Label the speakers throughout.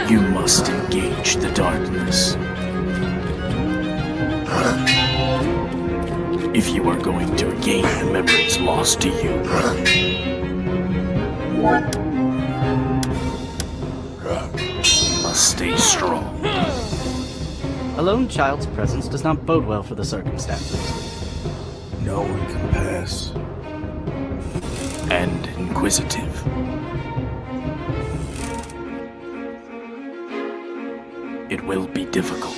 Speaker 1: You must engage the darkness. If you are going to regain the memories lost to you. You must stay strong.
Speaker 2: A lone child's presence does not bode well for the circumstances.
Speaker 3: No one can pass.
Speaker 1: And inquisitive. It will be difficult.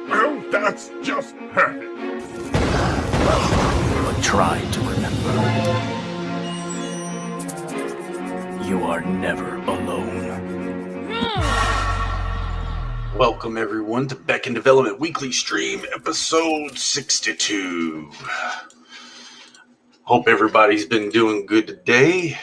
Speaker 4: Well, that's just perfect.
Speaker 1: But try to remember. You are never alone.
Speaker 3: Welcome everyone to Beckoned Development Weekly Stream, episode 62. Hope everybody's been doing good today.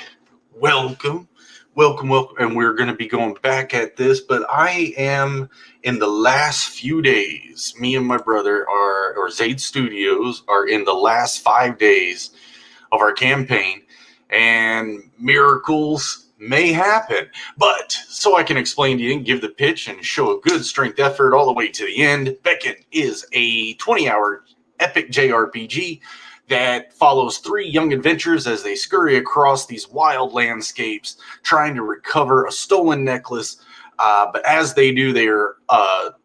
Speaker 3: Welcome, and we're going to be going back at this, but I am in the last few days. Me and my brother or Zade Studios are in the last 5 days of our campaign, and miracles may happen. But so I can explain to you and give the pitch and show a good strength effort all the way to the end, Beckon is a 20-hour epic JRPG that follows 3 young adventurers as they scurry across these wild landscapes trying to recover a stolen necklace. But as they do, they are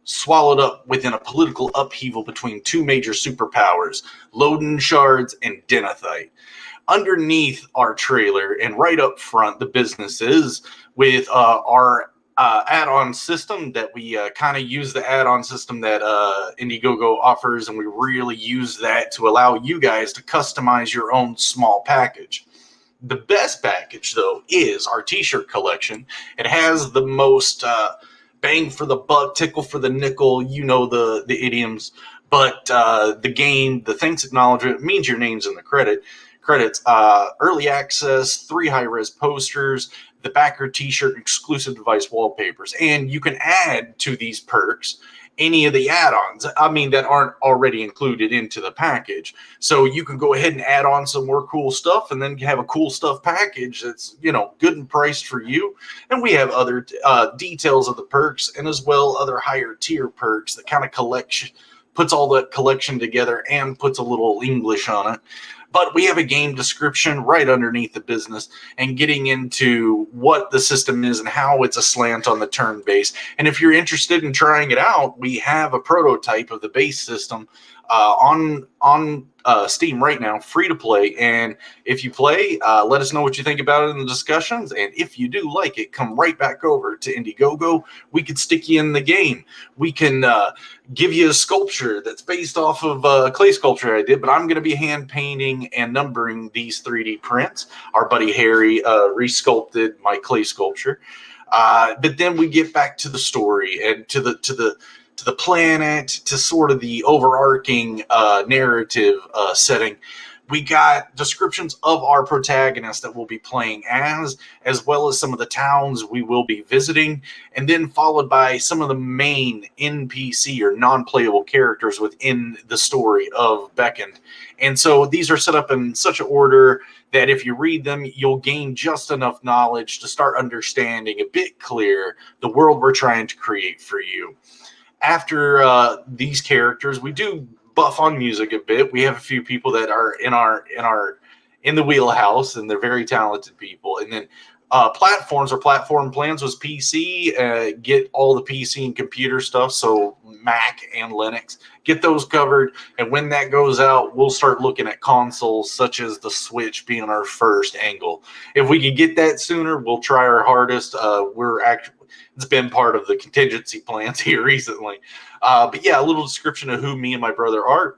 Speaker 3: swallowed up within a political upheaval between 2 major superpowers, Loden Shards and Denethite. Underneath our trailer and right up front, the businesses with our add-on system that we kind of use the add-on system that INDIEGOGO offers, and we really use that to allow you guys to customize your own small package. The best package, though, is our t-shirt collection. It has the most bang for the buck, tickle for the nickel, you know the idioms, but the game, the thanks acknowledgement means your name's in the credits, early access, 3 high-res posters, the backer t-shirt, exclusive device wallpapers, and you can add to these perks any of the add-ons, that aren't already included into the package. So you can go ahead and add on some more cool stuff and then have a cool stuff package that's, good and priced for you. And we have other details of the perks and as well other higher tier perks that kind of puts all that collection together and puts a little English on it. But we have a game description right underneath the business and getting into what the system is and how it's a slant on the turn base. And if you're interested in trying it out, we have a prototype of the base system on Steam right now, free to play. And if you play, let us know what you think about it in the discussions. And if you do like it, come right back over to IndieGOGO. We could stick you in the game. We can give you a sculpture that's based off of a clay sculpture I did, but I'm going to be hand painting and numbering these 3D prints. Our buddy Harry resculpted my clay sculpture. But then we get back to the story and to the planet, to sort of the overarching narrative setting. We got descriptions of our protagonists that we'll be playing as well as some of the towns we will be visiting, and then followed by some of the main NPC or non-playable characters within the story of Beckoned. And so these are set up in such an order that if you read them, you'll gain just enough knowledge to start understanding a bit clearer the world we're trying to create for you. After these characters, we do buff on music a bit. We have a few people that are in the wheelhouse, and they're very talented people. And then platforms or platform plans was PC. Get all the PC and computer stuff, so Mac and Linux. Get those covered, and when that goes out, we'll start looking at consoles such as the Switch being our first angle. If we can get that sooner, we'll try our hardest. It's been part of the contingency plans here recently. But yeah, a little description of who me and my brother are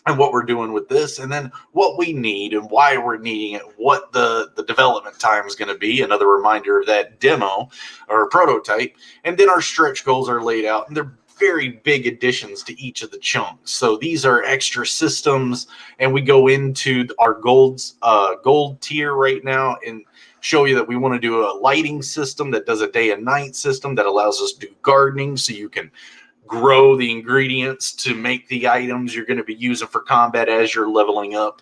Speaker 3: and what we're doing with this, and then what we need and why we're needing it, what the development time is going to be, another reminder of that demo or prototype, and then our stretch goals are laid out, and they're very big additions to each of the chunks. So these are extra systems, and we go into our gold tier right now and show you that we want to do a lighting system that does a day and night system that allows us to do gardening so you can grow the ingredients to make the items you're going to be using for combat as you're leveling up.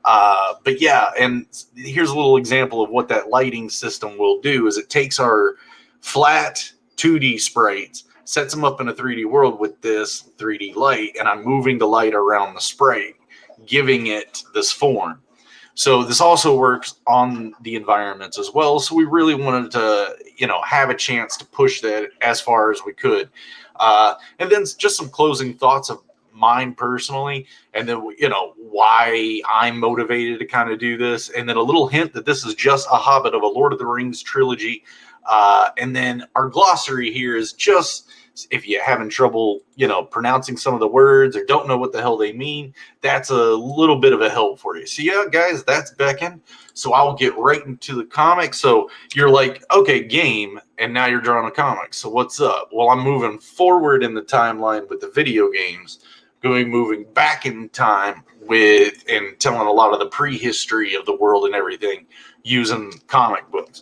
Speaker 3: But yeah, and here's a little example of what that lighting system will do is it takes our flat 2D sprites, sets them up in a 3D world with this 3D light, and I'm moving the light around the sprite, giving it this form. So this also works on the environments as well. So we really wanted to, have a chance to push that as far as we could. And then just some closing thoughts of mine personally, and then, why I'm motivated to kind of do this. And then a little hint that this is just a Hobbit of a Lord of the Rings trilogy. And then our glossary here is just, if you're having trouble, pronouncing some of the words or don't know what the hell they mean, that's a little bit of a help for you. So yeah, guys, that's Beckon. So I'll get right into the comic. So you're like, okay, game, and now you're drawing a comic. So what's up? Well, I'm moving forward in the timeline with the video games, moving back in time and telling a lot of the prehistory of the world and everything using comic books.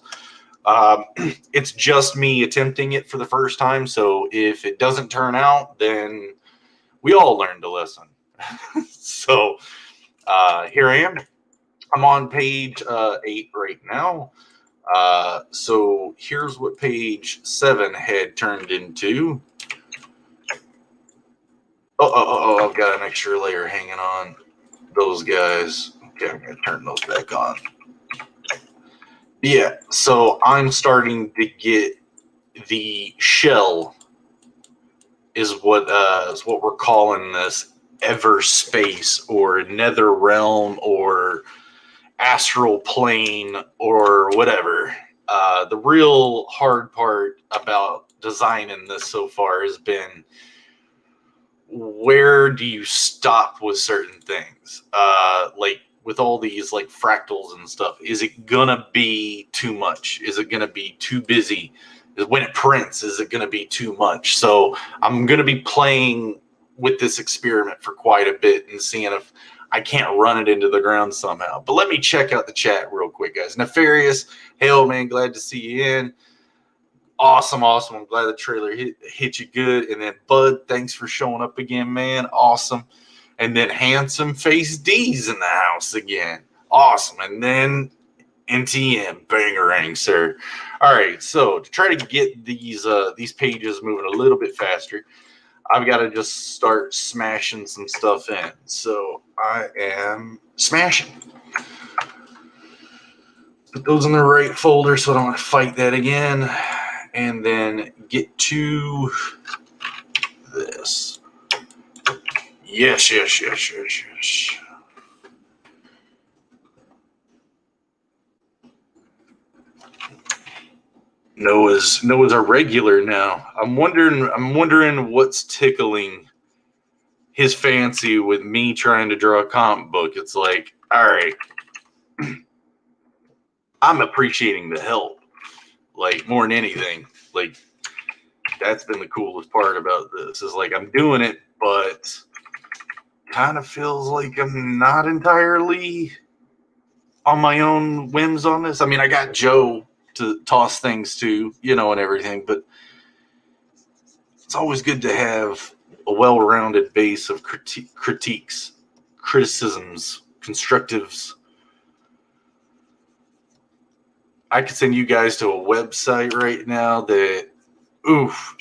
Speaker 3: It's just me attempting it for the first time, so if it doesn't turn out, then we all learned a lesson. So here I am. I'm on page 8 right now. So here's what page 7 had turned into. Oh, I've got an extra layer hanging on those guys. Okay, I'm going to turn those back on. Yeah, so I'm starting to get the shell is what we're calling this Everspace or Nether Realm or Astral Plane or whatever. The real hard part about designing this so far has been, where do you stop with certain things? Like with all these like fractals and stuff, is it gonna be too much? Is it gonna be too busy? When it prints, is it gonna be too much? So I'm gonna be playing with this experiment for quite a bit and seeing if I can't run it into the ground somehow. But let me check out the chat real quick, guys. Nefarious, hail man, glad to see you in. Awesome. I'm glad the trailer hit you good. And then Bud, thanks for showing up again, man. Awesome. And then Handsome Face D's in the house again. Awesome. And then NTM, bangerang, sir. All right, so to try to get these pages moving a little bit faster, I've got to just start smashing some stuff in. So I am smashing. Put those in the right folder so I don't have to fight that again. And then get to this. Yes. Noah's a regular now. I'm wondering what's tickling his fancy with me trying to draw a comic book. It's like, all right, I'm appreciating the help. Like, more than anything, like, that's been the coolest part about this is like I'm doing it, but kind of feels like I'm not entirely on my own whims on this. I mean, I got Joe to toss things to, and everything, but it's always good to have a well-rounded base of critiques, criticisms, constructives. I could send you guys to a website right now that,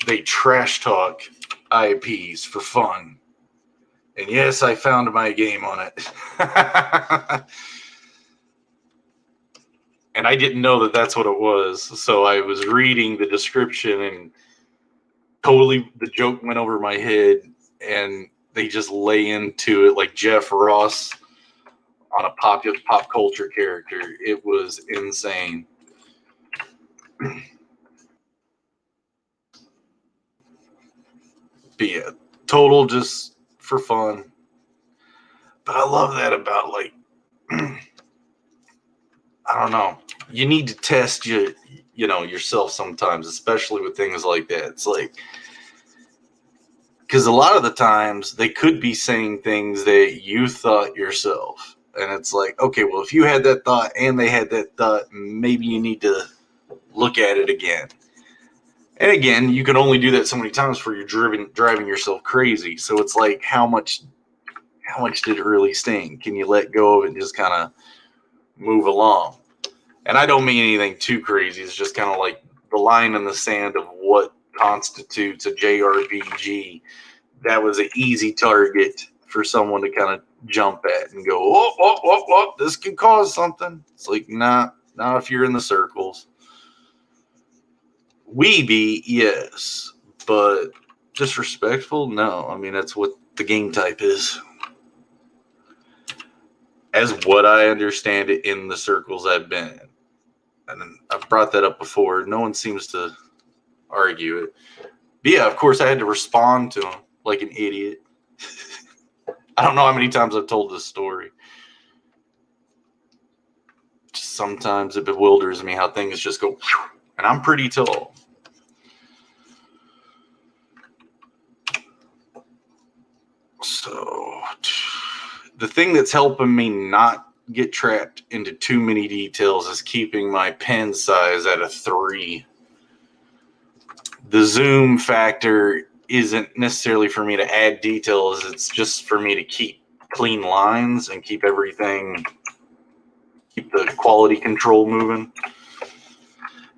Speaker 3: they trash talk IPs for fun. And yes, I found my game on it. And I didn't know that that's what it was. So I was reading the description and totally the joke went over my head. And they just lay into it like Jeff Ross on a pop culture character. It was insane. But yeah, total just for fun. But I love that about like, I don't know. You need to test yourself sometimes, especially with things like that. It's like, because a lot of the times they could be saying things that you thought yourself. And it's like, okay, well, if you had that thought and they had that thought, maybe you need to look at it again. And again, you can only do that so many times before you're driving yourself crazy. So it's like, how much how much did it really sting? Can you let go of it and just kind of move along? And I don't mean anything too crazy. It's just kind of like the line in the sand of what constitutes a JRPG. That was an easy target for someone to kind of jump at and go, oh, this can cause something. It's like, nah, not if you're in the circles. Weeby, yes, but disrespectful, no. I mean, that's what the game type is. As what I understand it in the circles I've been in. And I've brought that up before. No one seems to argue it. But yeah, of course, I had to respond to him like an idiot. I don't know how many times I've told this story. Just sometimes it bewilders me how things just go, and I'm pretty tall. So, the thing that's helping me not get trapped into too many details is keeping my pen size at a 3. The zoom factor isn't necessarily for me to add details. It's just for me to keep clean lines and keep everything, keep the quality control moving.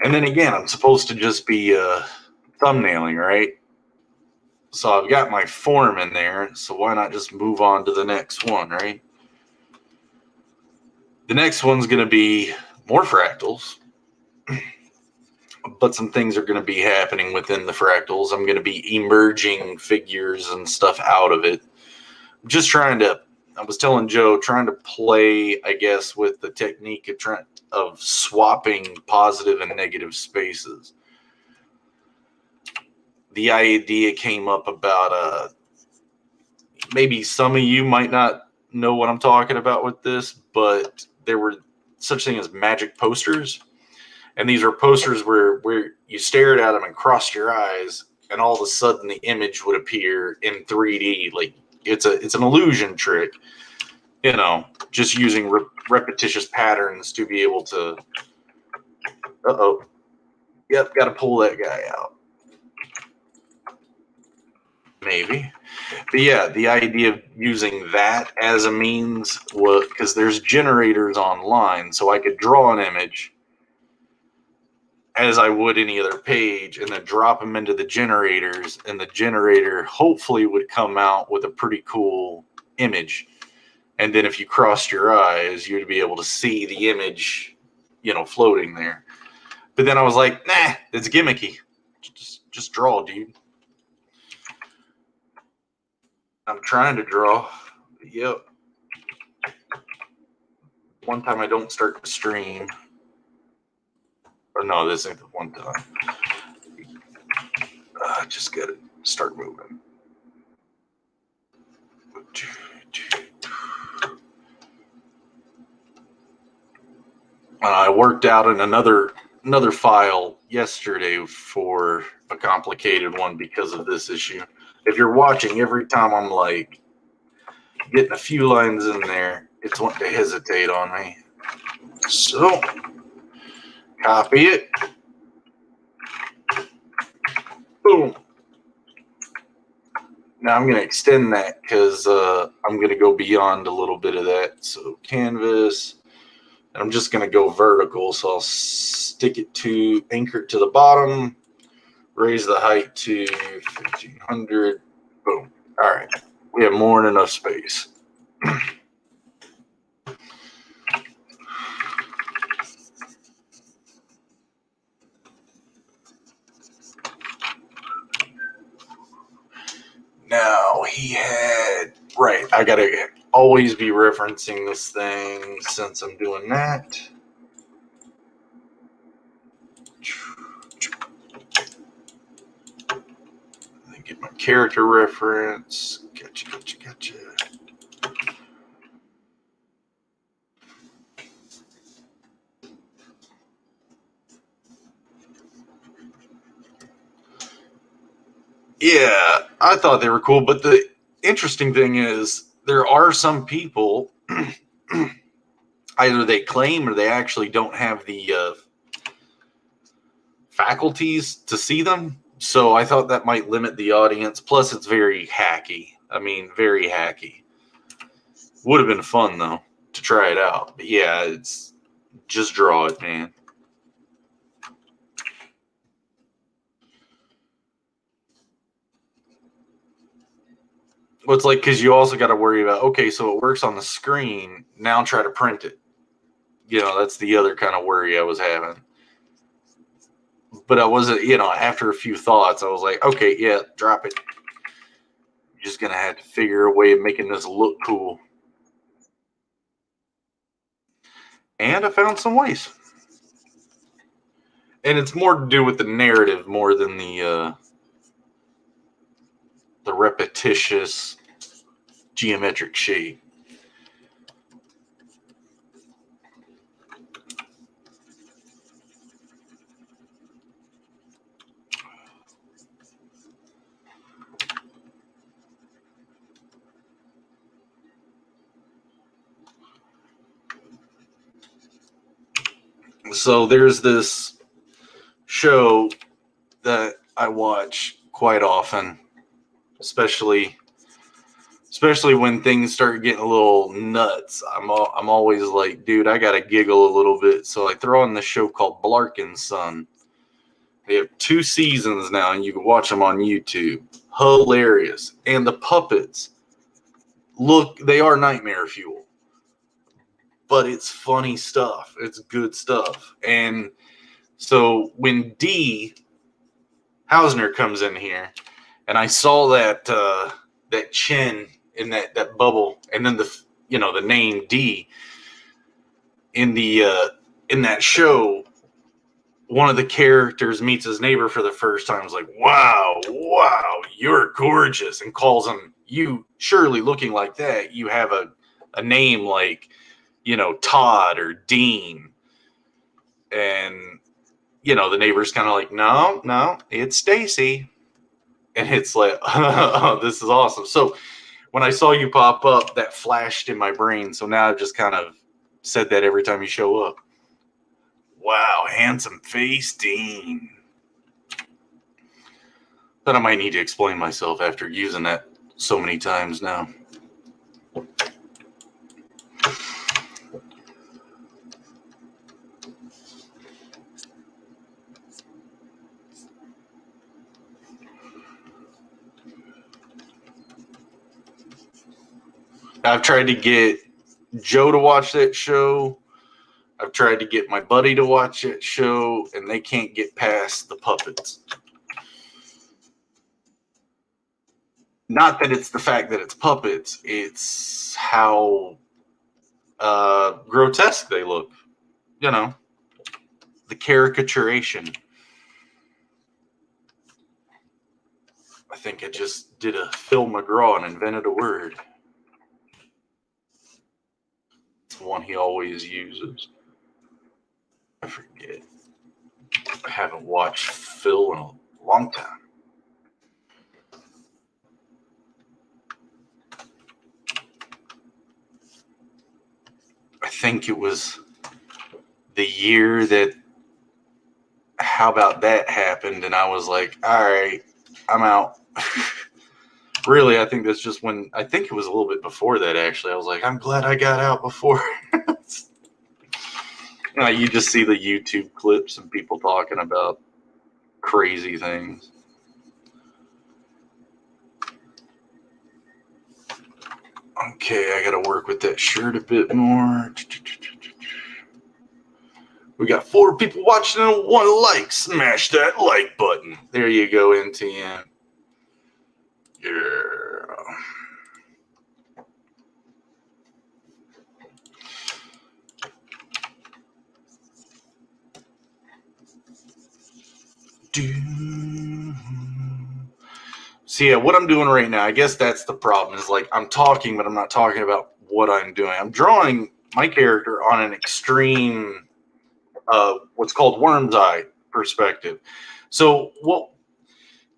Speaker 3: And then again, I'm supposed to just be thumbnailing, right? So I've got my form in there, so why not just move on to the next one, right? The next one's going to be more fractals, but some things are going to be happening within the fractals. I'm going to be emerging figures and stuff out of it. I'm just trying to, I was telling Joe, trying to play, I guess, with the technique of swapping positive and negative spaces. The idea came up about maybe some of you might not know what I'm talking about with this, but there were such thing as magic posters, and these are posters where you stared at them and crossed your eyes, and all of a sudden the image would appear in 3D. Like it's an illusion trick, you know, just using repetitious patterns to be able to. Yep, got to pull that guy out. Maybe. But yeah, the idea of using that as a means was because there's generators online, so I could draw an image as I would any other page and then drop them into the generators, and the generator hopefully would come out with a pretty cool image. And then if you crossed your eyes, you'd be able to see the image, you know, floating there. But then I was like, nah, it's gimmicky. Just draw, dude. I'm trying to draw. Yep. One time I don't start the stream. Or no, this ain't the one time. I just got to start moving. I worked out in another file yesterday for a complicated one because of this issue. If you're watching, every time I'm like getting a few lines in there, it's wanting to hesitate on me. So, copy it. Boom. Now I'm going to extend that because I'm going to go beyond a little bit of that. So, canvas. And I'm just going to go vertical. So, I'll stick it to, anchor it to the bottom. Raise the height to 1500. Boom. All right. We have more than enough space. Now, he had... Right. I got to always be referencing this thing since I'm doing that. Get my character reference. Gotcha. Yeah, I thought they were cool, but the interesting thing is there are some people, either they claim or they actually don't have the faculties to see them. So I thought that might limit the audience. Plus, it's very hacky. I mean, very hacky. Would have been fun though to try it out. But yeah, it's just draw it, man. Well, it's like, because you also got to worry about, okay, so it works on the screen. Now try to print it. You know, that's the other kind of worry I was having. But I wasn't, you know, after a few thoughts, I was like, okay, yeah, drop it. You're just going to have to figure a way of making this look cool. And I found some ways. And it's more to do with the narrative more than the repetitious geometric shape. So there's this show that I watch quite often, especially when things start getting a little nuts. I'm always like, dude, I gotta giggle a little bit. So I throw on this show called Blarkin's Son. They have 2 seasons now, and you can watch them on YouTube. Hilarious. And the puppets, look, they are nightmare fuel. But it's funny stuff. It's good stuff. And so when D. Hausner comes in here, and I saw that that chin in that bubble, and then the name D in that show, one of the characters meets his neighbor for the first time. Is like, wow, you're gorgeous, and calls him, you surely looking like that, you have a name like, Todd or Dean. And, the neighbor's kind of like, no, it's Stacy. And it's like, oh, this is awesome. So when I saw you pop up, that flashed in my brain. So now I've just kind of said that every time you show up. Wow, handsome face, Dean. But I might need to explain myself after using that so many times now. I've tried to get Joe to watch that show. I've tried to get my buddy to watch that show, and they can't get past the puppets. Not that it's the fact that it's puppets, it's how grotesque they look. The caricaturation. I think I just did a Phil McGraw and invented a word. It's the one he always uses. I forget. I haven't watched Phil in a long time. I think it was the year that How About That happened, and I was like, all right, I'm out. Really, I think that's just when, I think it was a little bit before that, actually. I was like, I'm glad I got out before. You just see the YouTube clips and people talking about crazy things. Okay, I got to work with that shirt a bit more. We got 4 people watching and 1 like. Smash that like button. There you go, NTN. Yeah. So yeah, what I'm doing right now, I guess that's the problem, is like I'm talking, but I'm not talking about what I'm doing. I'm drawing my character on an extreme, what's called worm's eye perspective. So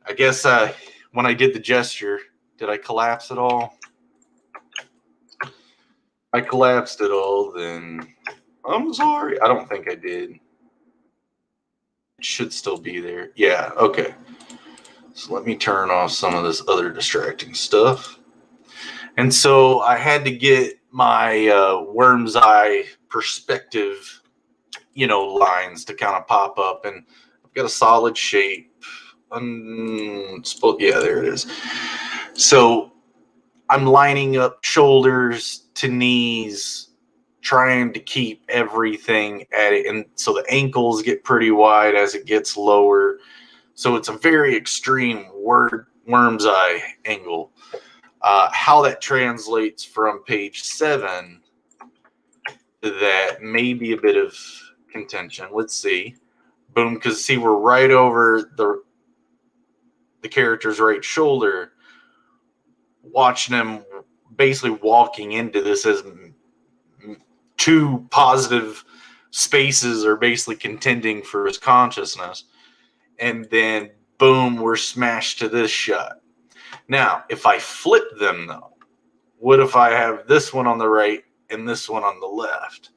Speaker 3: I guess when I did the gesture, did I collapse it all? I collapsed it all, then I'm sorry. I don't think I did. It should still be there. Yeah, okay. So let me turn off some of this other distracting stuff. And so I had to get my worm's eye perspective, lines to kind of pop up, and I've got a solid shape. Yeah, there it is. So I'm lining up shoulders to knees, trying to keep everything at it, and so the ankles get pretty wide as it gets lower. So it's a very extreme worm's eye angle. How that translates from page 7 to that may be a bit of contention. Let's see. Boom, because see, we're right over the character's right shoulder, watching him basically walking into this as two positive spaces are basically contending for his consciousness. And then, boom, we're smashed to this shot. Now, if I flip them, though, what if I have this one on the right and this one on the left?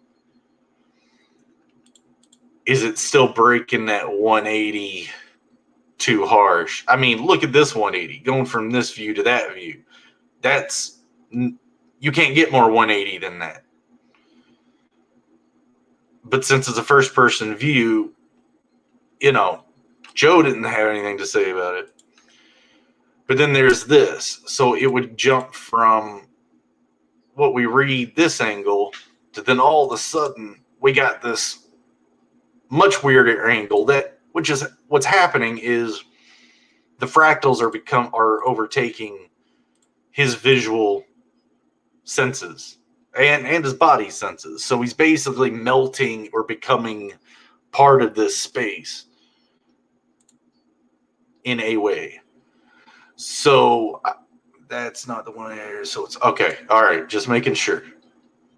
Speaker 3: Is it still breaking that 180 too harsh? I mean, look at this 180, going from this view to that view. You can't get more 180 than that. But since it's a first-person view, Joe didn't have anything to say about it. But then there's this. So it would jump from what we read this angle to then all of a sudden we got this much weirder angle, which is what's happening is the fractals are overtaking his visual senses and his body senses. So he's basically melting or becoming part of this space in a way. So that's not the one here. So it's okay. All right. Just making sure.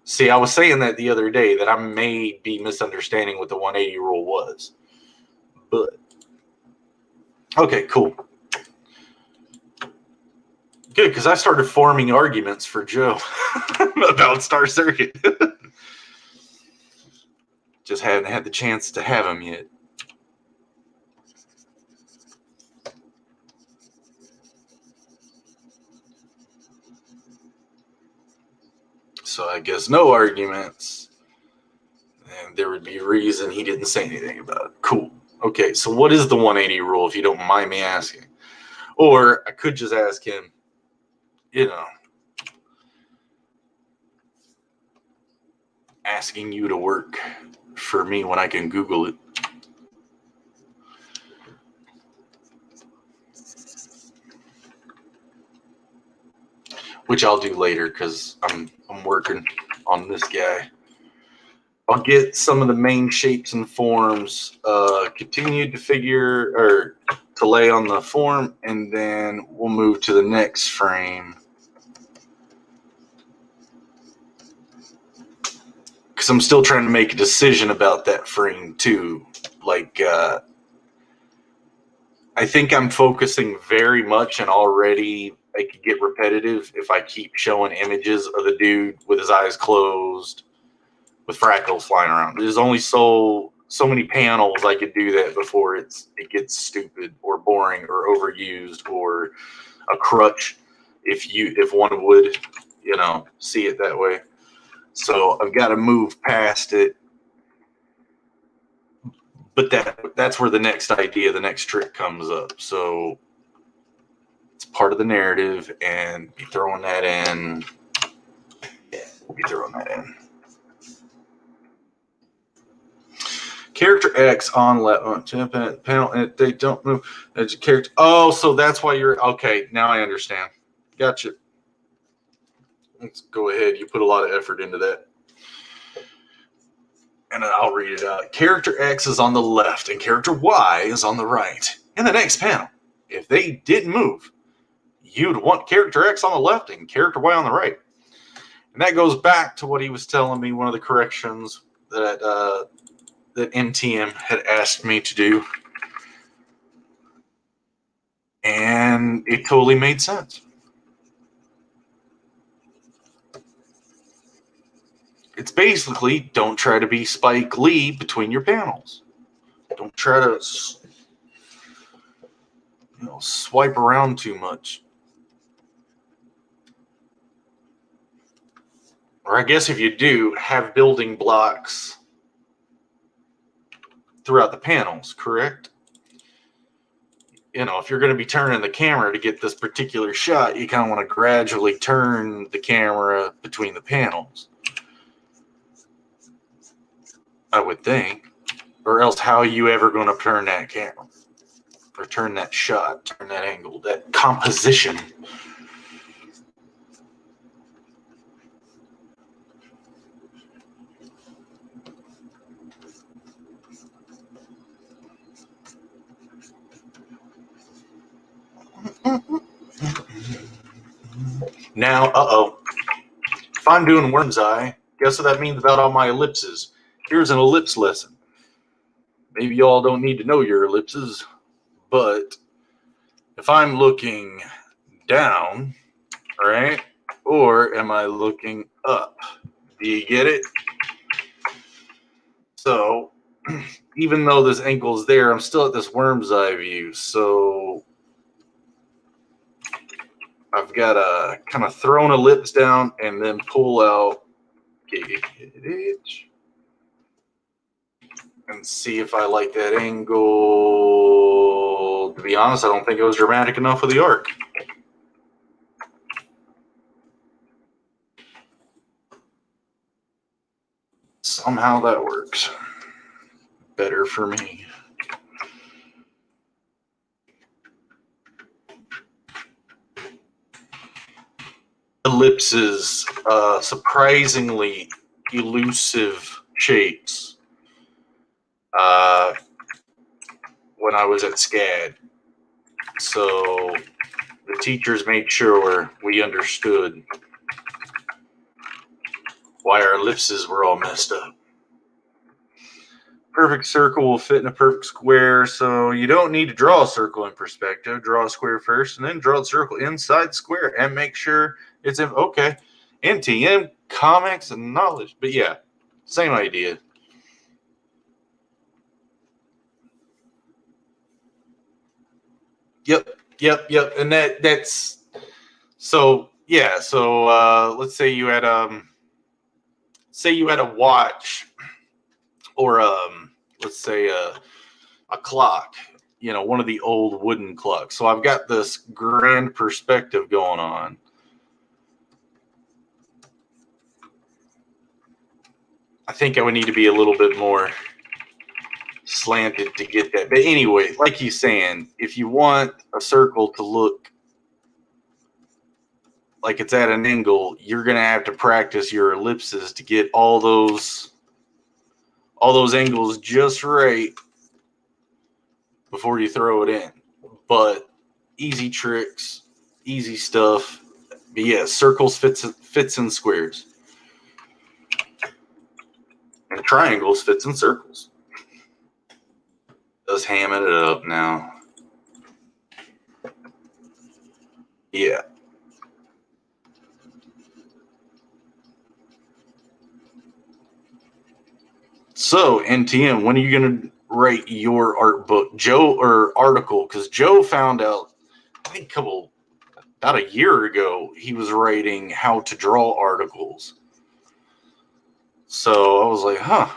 Speaker 3: See, I was saying that the other day that I may be misunderstanding what the 180 rule was. But okay, cool. Good, because I started forming arguments for Joe about Star Circuit. Just hadn't had the chance to have him yet. So I guess no arguments. And there would be a reason he didn't say anything about it. Cool. Okay, so what is the 180 rule, if you don't mind me asking? Or I could just ask him, asking you to work for me when I can Google it. Which I'll do later because I'm working on this guy. I'll get some of the main shapes and forms continued to lay on the form, and then we'll move to the next frame. Because I'm still trying to make a decision about that frame too. Like, I think I'm focusing very much, and already it could get repetitive if I keep showing images of the dude with his eyes closed, with fractals flying around. There's only so many panels I could do that before it gets stupid or boring or overused or a crutch if one would see it that way. So I've got to move past it. But that's where the next idea, the next trick comes up. So it's part of the narrative, and be throwing that in. Yeah, we'll be throwing that in. Character X on left panel, and they don't move. As a character. Oh, so that's why you're okay. Now I understand. Gotcha. Let's go ahead. You put a lot of effort into that. And I'll read it out. Character X is on the left, and character Y is on the right. In the next panel, if they didn't move, you'd want character X on the left and character Y on the right. And that goes back to what he was telling me, one of the corrections that NTM had asked me to do. And it totally made sense. It's basically, don't try to be Spike Lee between your panels. Don't try to swipe around too much. or I guess if you do, have building blocks throughout the panels, correct? You know, if you're going to be turning the camera to get this particular shot, you kind of want to gradually turn the camera between the panels, I would think. Or else how are you ever going to turn that camera? Or turn that shot, turn that angle, that composition. Now, if I'm doing Worm's Eye, guess what that means about all my ellipses? Here's an ellipse lesson. Maybe y'all don't need to know your ellipses, but if I'm looking down, right, or am I looking up? Do you get it? So, even though this angle is there, I'm still at this Worm's Eye view, so I've got to kind of throw an ellipse down and then pull out and see if I like that angle. To be honest, I don't think it was dramatic enough for the arc. Somehow that works better for me. Ellipses, surprisingly elusive shapes. When I was at SCAD. So the teachers made sure we understood why our ellipses were all messed up. Perfect circle will fit in a perfect square, so you don't need to draw a circle in perspective. Draw a square first, and then draw the circle inside the square, and make sure it's in. Okay, NTM, comics, and knowledge. But yeah, same idea. Yep. And that's so yeah. So let's say you had a watch, or let's say a clock. You know, one of the old wooden clocks. So I've got this grand perspective going on. I think I would need to be a little bit more slanted to get that. But anyway, like he's saying, if you want a circle to look like it's at an angle, you're going to have to practice your ellipses to get all those angles just right before you throw it in. But easy tricks, easy stuff. But yeah, circles fits in squares. And triangles fits in circles. Just hamming it up now. Yeah. So, NTM, when are you going to write your art book? Joe, or article? Because Joe found out, I think about a year ago, he was writing how to draw articles. So I was like, huh.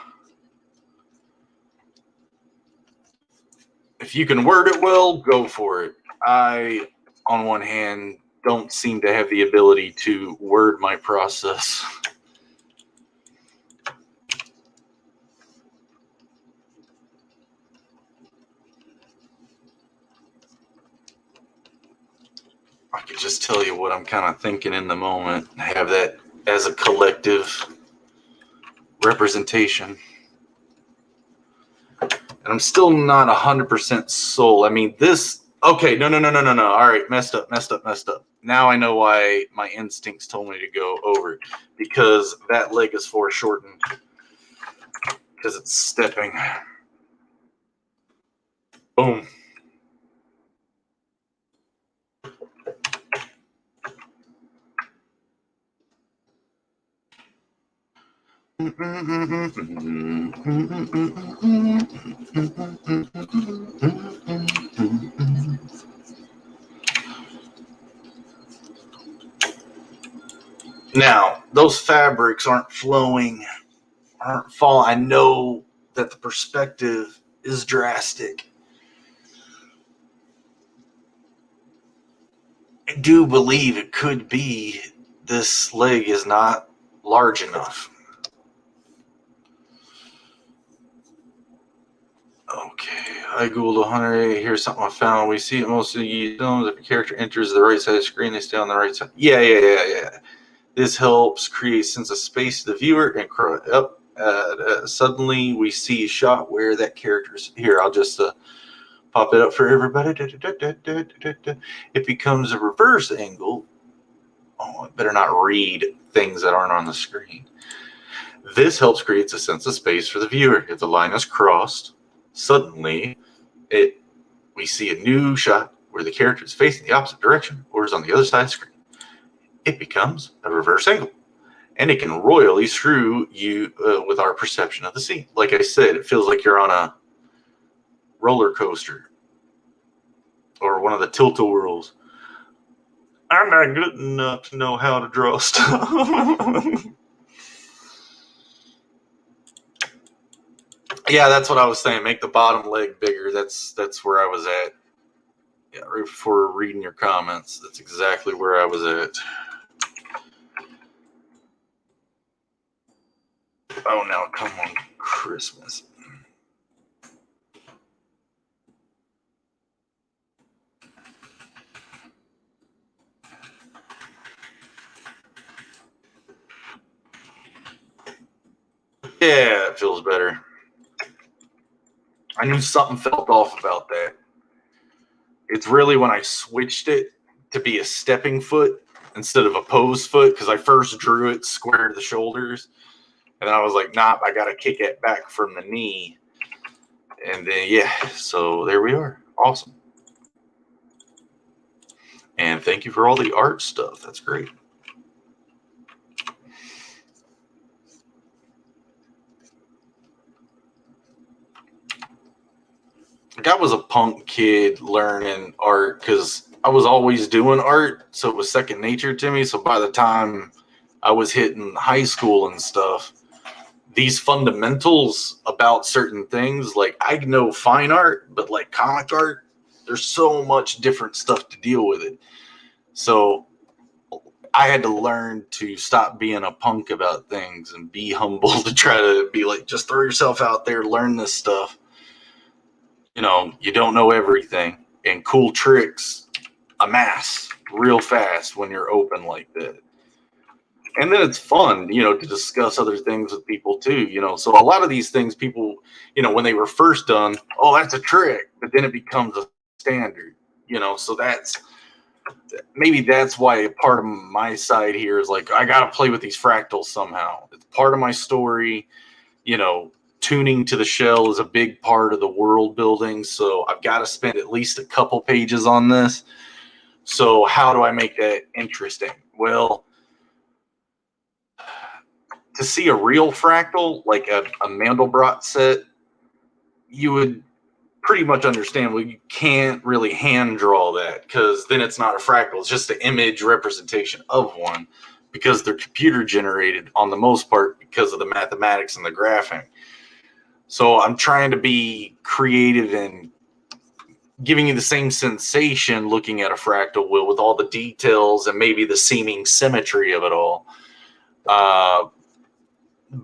Speaker 3: If you can word it well, go for it. I, on one hand, don't seem to have the ability to word my process. I could just tell you what I'm kind of thinking in the moment. Have that as a collective representation. And I'm still not 100% sold. I mean, this... Okay, no. All right, messed up. Now I know why my instincts told me to go over it. Because that leg is foreshortened. Because it's stepping. Boom. Now, those fabrics aren't falling. I know that the perspective is drastic. I do believe it could be this leg is not large enough. Okay, I Googled 100. Here's something I found. We see it most of the films. If a character enters the right side of the screen, they stay on the right side. Yeah. This helps create a sense of space to the viewer and suddenly we see a shot where that character's here. I'll just pop it up for everybody. It becomes a reverse angle. Oh, I better not read things that aren't on the screen. This creates a sense of space for the viewer. If the line is crossed, suddenly we see a new shot where the character is facing the opposite direction or is on the other side of the screen. It becomes a reverse angle, and it can royally screw you with our perception of the scene. Like I said, it feels like you're on a roller coaster or one of the tilt-a-whirls. I'm not good enough to know how to draw stuff. Yeah, that's what I was saying. Make the bottom leg bigger. That's where I was at. Yeah, right before reading your comments, that's exactly where I was at. Oh, now come on, Christmas. Yeah, it feels better. I knew something felt off about that. It's really when I switched it to be a stepping foot instead of a pose foot, because I first drew it square to the shoulders. And then I was like, nah, I got to kick it back from the knee. And then, yeah, so there we are. Awesome. And thank you for all the art stuff. That's great. Like, I was a punk kid learning art because I was always doing art, so it was second nature to me. So by the time I was hitting high school and stuff, these fundamentals about certain things, like I know fine art, but like comic art, there's so much different stuff to deal with it. So I had to learn to stop being a punk about things and be humble to try to be like, just throw yourself out there, learn this stuff. You know, you don't know everything, and cool tricks amass real fast when you're open like that. And then it's fun, you know, to discuss other things with people too, you know. So a lot of these things people, you know, when they were first done, oh, that's a trick, but then it becomes a standard, you know. So maybe that's why part of my side here is like, I got to play with these fractals somehow. It's part of my story, you know. Tuning to the shell is a big part of the world building, so I've got to spend at least a couple pages on this. So how do I make that interesting? Well, to see a real fractal, like a Mandelbrot set, you would pretty much understand, well, you can't really hand draw that because then it's not a fractal. It's just an image representation of one because they're computer generated on the most part because of the mathematics and the graphing. So I'm trying to be creative and giving you the same sensation looking at a fractal wheel with all the details and maybe the seeming symmetry of it all.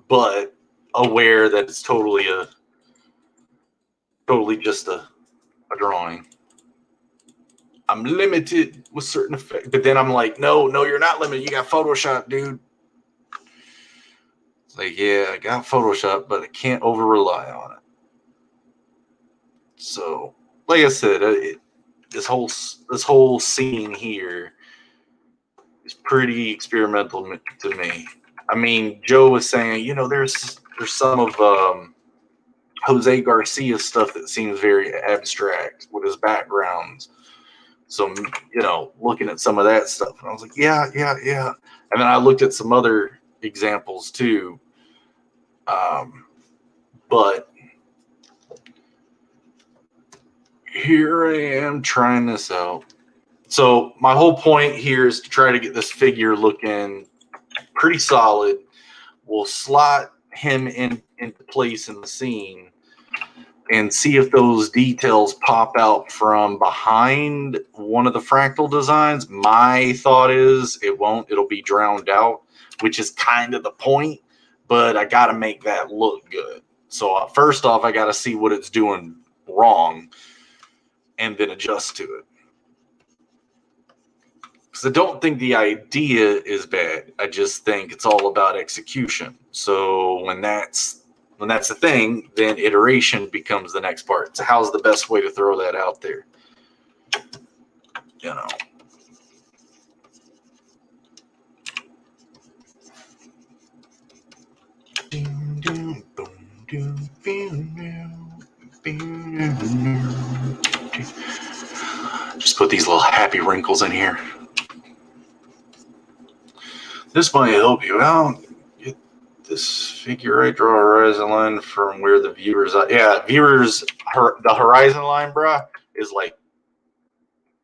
Speaker 3: But aware that it's totally just a drawing. I'm limited with certain effects, but then I'm like, no, you're not limited. You got Photoshop, dude. It's like, yeah, I got Photoshop, but I can't over rely on it. So, like I said, this whole scene here is pretty experimental to me. I mean, Joe was saying, you know, there's some of Jose Garcia's stuff that seems very abstract with his backgrounds. So, you know, looking at some of that stuff, and I was like, yeah. And then I looked at some other examples too. But here I am trying this out. So my whole point here is to try to get this figure looking pretty solid. We'll slot him into place in the scene and see if those details pop out from behind one of the fractal designs. My thought is it won't. It'll be drowned out, which is kind of the point, but I got to make that look good. So first off, I got to see what it's doing wrong and then adjust to it. Because I don't think the idea is bad. I just think it's all about execution. So when that's the thing, then iteration becomes the next part. So how's the best way to throw that out there? You know. Just put these little happy wrinkles in here. This might help you out. Get this figure right, draw a horizon line from where the viewers are. Yeah, viewers, the horizon line, bruh, is like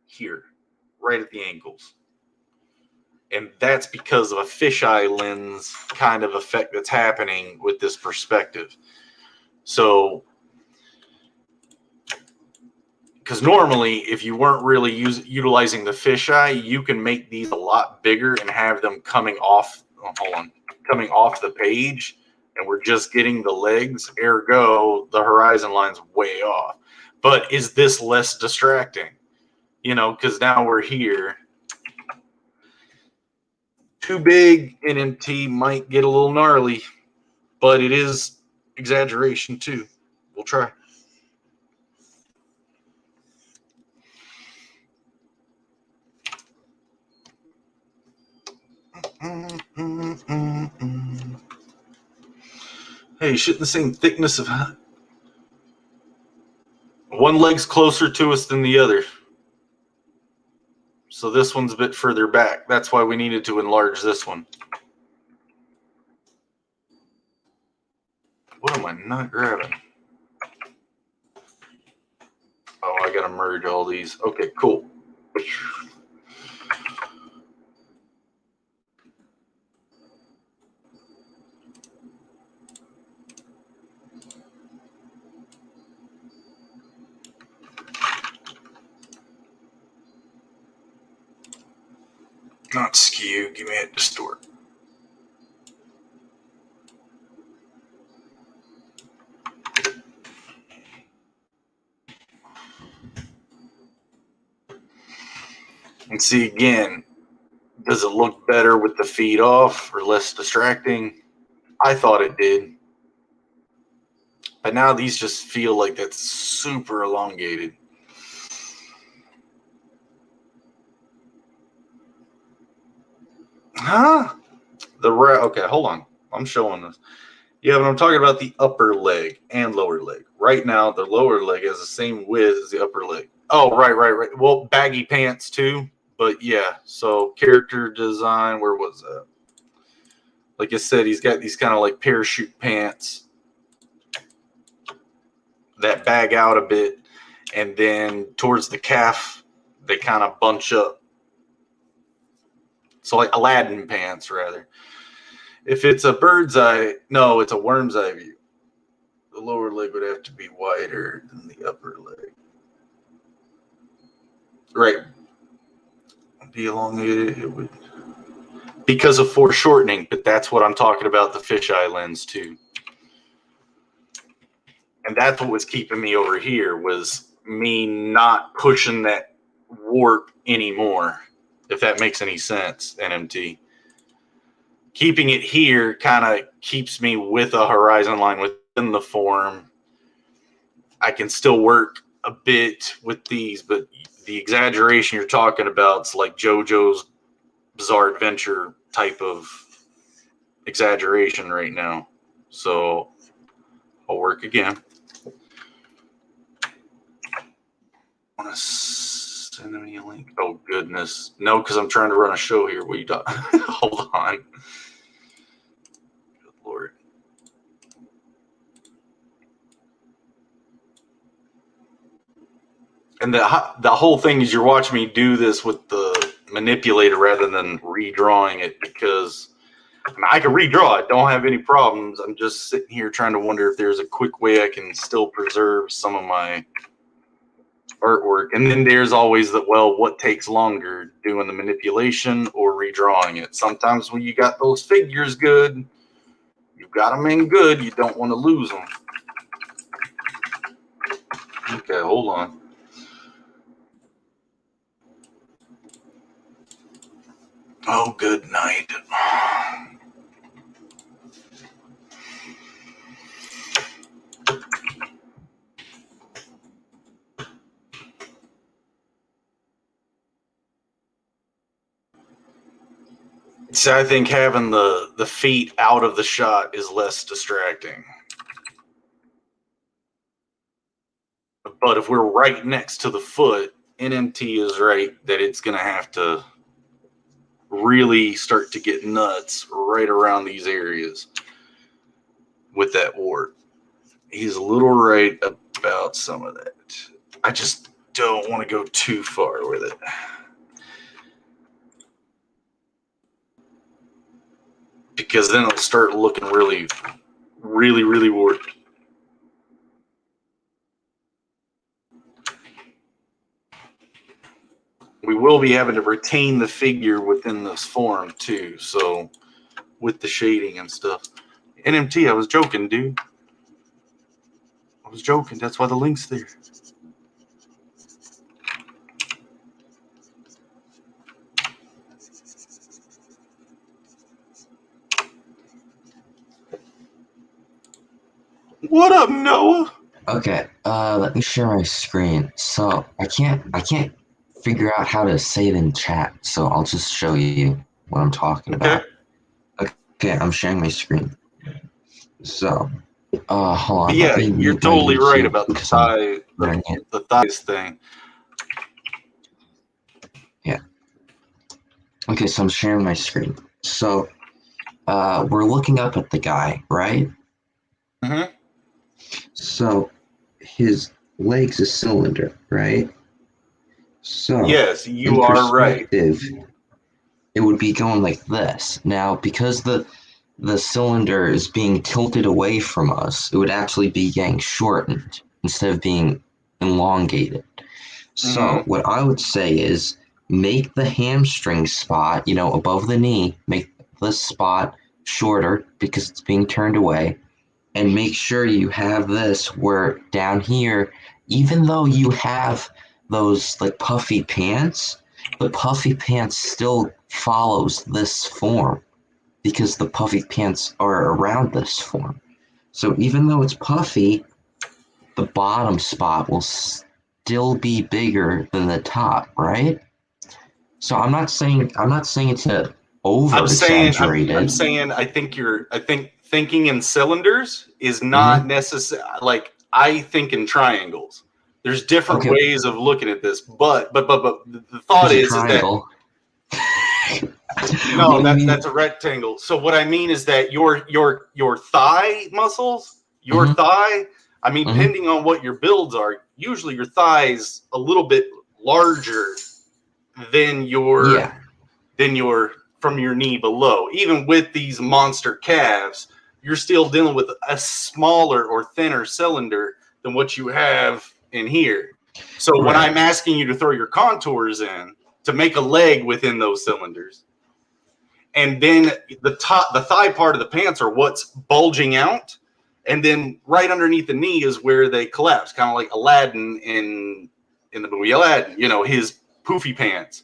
Speaker 3: here, right at the ankles. And that's because of a fisheye lens kind of effect that's happening with this perspective. So, because normally, if you weren't really utilizing the fisheye, you can make these a lot bigger and have them coming off. Oh, hold on, coming off the page, and we're just getting the legs. Ergo, the horizon line's way off. But is this less distracting? You know, because now we're here. Too big NMT might get a little gnarly, but it is exaggeration too. We'll try. Hey, shouldn't the same thickness of one leg's closer to us than the other. So this one's a bit further back. That's why we needed to enlarge this one. What am I not grabbing? Oh, I gotta merge all these. Okay, cool. Not skew, give me a distort. And see again, does it look better with the feet off or less distracting? I thought it did. But now these just feel like that's super elongated. Huh? Okay, hold on. I'm showing this. Yeah, but I'm talking about the upper leg and lower leg. Right now, the lower leg has the same width as the upper leg. Oh, right. Well, baggy pants too. But yeah, so character design, where was that? Like I said, he's got these kind of like parachute pants that bag out a bit. And then towards the calf, they kind of bunch up. So like Aladdin pants, rather. If it's a bird's eye, no, it's a worm's eye view. The lower leg would have to be wider than the upper leg. Right. Be elongated, it would. Because of foreshortening, but that's what I'm talking about, the fisheye lens too. And that's what was keeping me over here, was me not pushing that warp anymore, if that makes any sense, NMT. Keeping it here kind of keeps me with a horizon line within the form. I can still work a bit with these, but the exaggeration you're talking about is like JoJo's Bizarre Adventure type of exaggeration right now. So I'll work again. I want to send me a link. Oh, goodness. No, because I'm trying to run a show here. What are you talking? Hold on. Good Lord. And the whole thing is you're watching me do this with the manipulator rather than redrawing it, because mean, I can redraw it. Don't have any problems. I'm just sitting here trying to wonder if there's a quick way I can still preserve some of my artwork. And then there's always the, well, what takes longer, doing the manipulation or redrawing it? Sometimes when you got those figures good, you've got them in good, you don't want to lose them. Okay, hold on. Oh, good night. See, I think having the feet out of the shot is less distracting. But if we're right next to the foot, NMT is right that it's going to have to really start to get nuts right around these areas with that wart. He's a little right about some of that. I just don't want to go too far with it. Because then it'll start looking really, really, really warped. We will be having to retain the figure within this form too, so with the shading and stuff. NMT, I was joking, dude. I was joking. That's why the link's there. What up, Noah?
Speaker 5: Okay, let me share my screen. So I can't figure out how to say it in chat, so I'll just show you what I'm talking about. Okay, I'm sharing my screen. So, hold on.
Speaker 3: Yeah, you're totally right about the thighs thing.
Speaker 5: Yeah. Okay, so I'm sharing my screen. So, we're looking up at the guy, right?
Speaker 3: Mm-hmm.
Speaker 5: So, his leg's a cylinder, right? So,
Speaker 3: yes, you are right.
Speaker 5: It would be going like this. Now, because the cylinder is being tilted away from us, it would actually be getting shortened instead of being elongated. So what I would say is make the hamstring spot, above the knee, make this spot shorter because it's being turned away, and make sure you have this where down here, even though you have those like puffy pants, the puffy pants still follows this form because the puffy pants are around this form. So even though it's puffy, the bottom spot will still be bigger than the top, right? So I'm not saying it's a over exaggerated.
Speaker 3: I'm saying I think thinking in cylinders is not necessary. Like I think in triangles. There's different ways of looking at this, but the thought is that no, that's a rectangle. So what I mean is that your thigh muscles, your thigh, I mean, depending on what your builds are, usually your thigh's a little bit larger than your from your knee below. Even with these monster calves, you're still dealing with a smaller or thinner cylinder than what you have in here. So when I'm asking you to throw your contours in to make a leg within those cylinders, and then the thigh part of the pants are what's bulging out, and then right underneath the knee is where they collapse, kind of like Aladdin in the movie Aladdin, his poofy pants.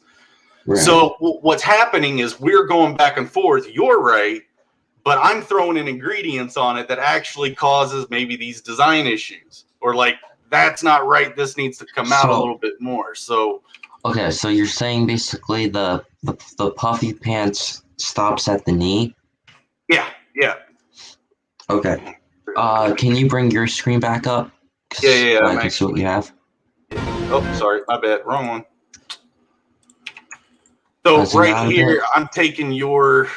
Speaker 3: Right. So what's happening is we're going back and forth. You're right, but I'm throwing in ingredients on it that actually causes maybe these design issues, or like that's not right. This needs to come out a little bit more. So
Speaker 5: okay, so you're saying basically the puffy pants stops at the knee?
Speaker 3: Yeah.
Speaker 5: Okay. Can you bring your screen back up?
Speaker 3: Yeah.
Speaker 5: I can see what you have.
Speaker 3: Oh, sorry, my bad. Wrong one. So right here, I'm taking your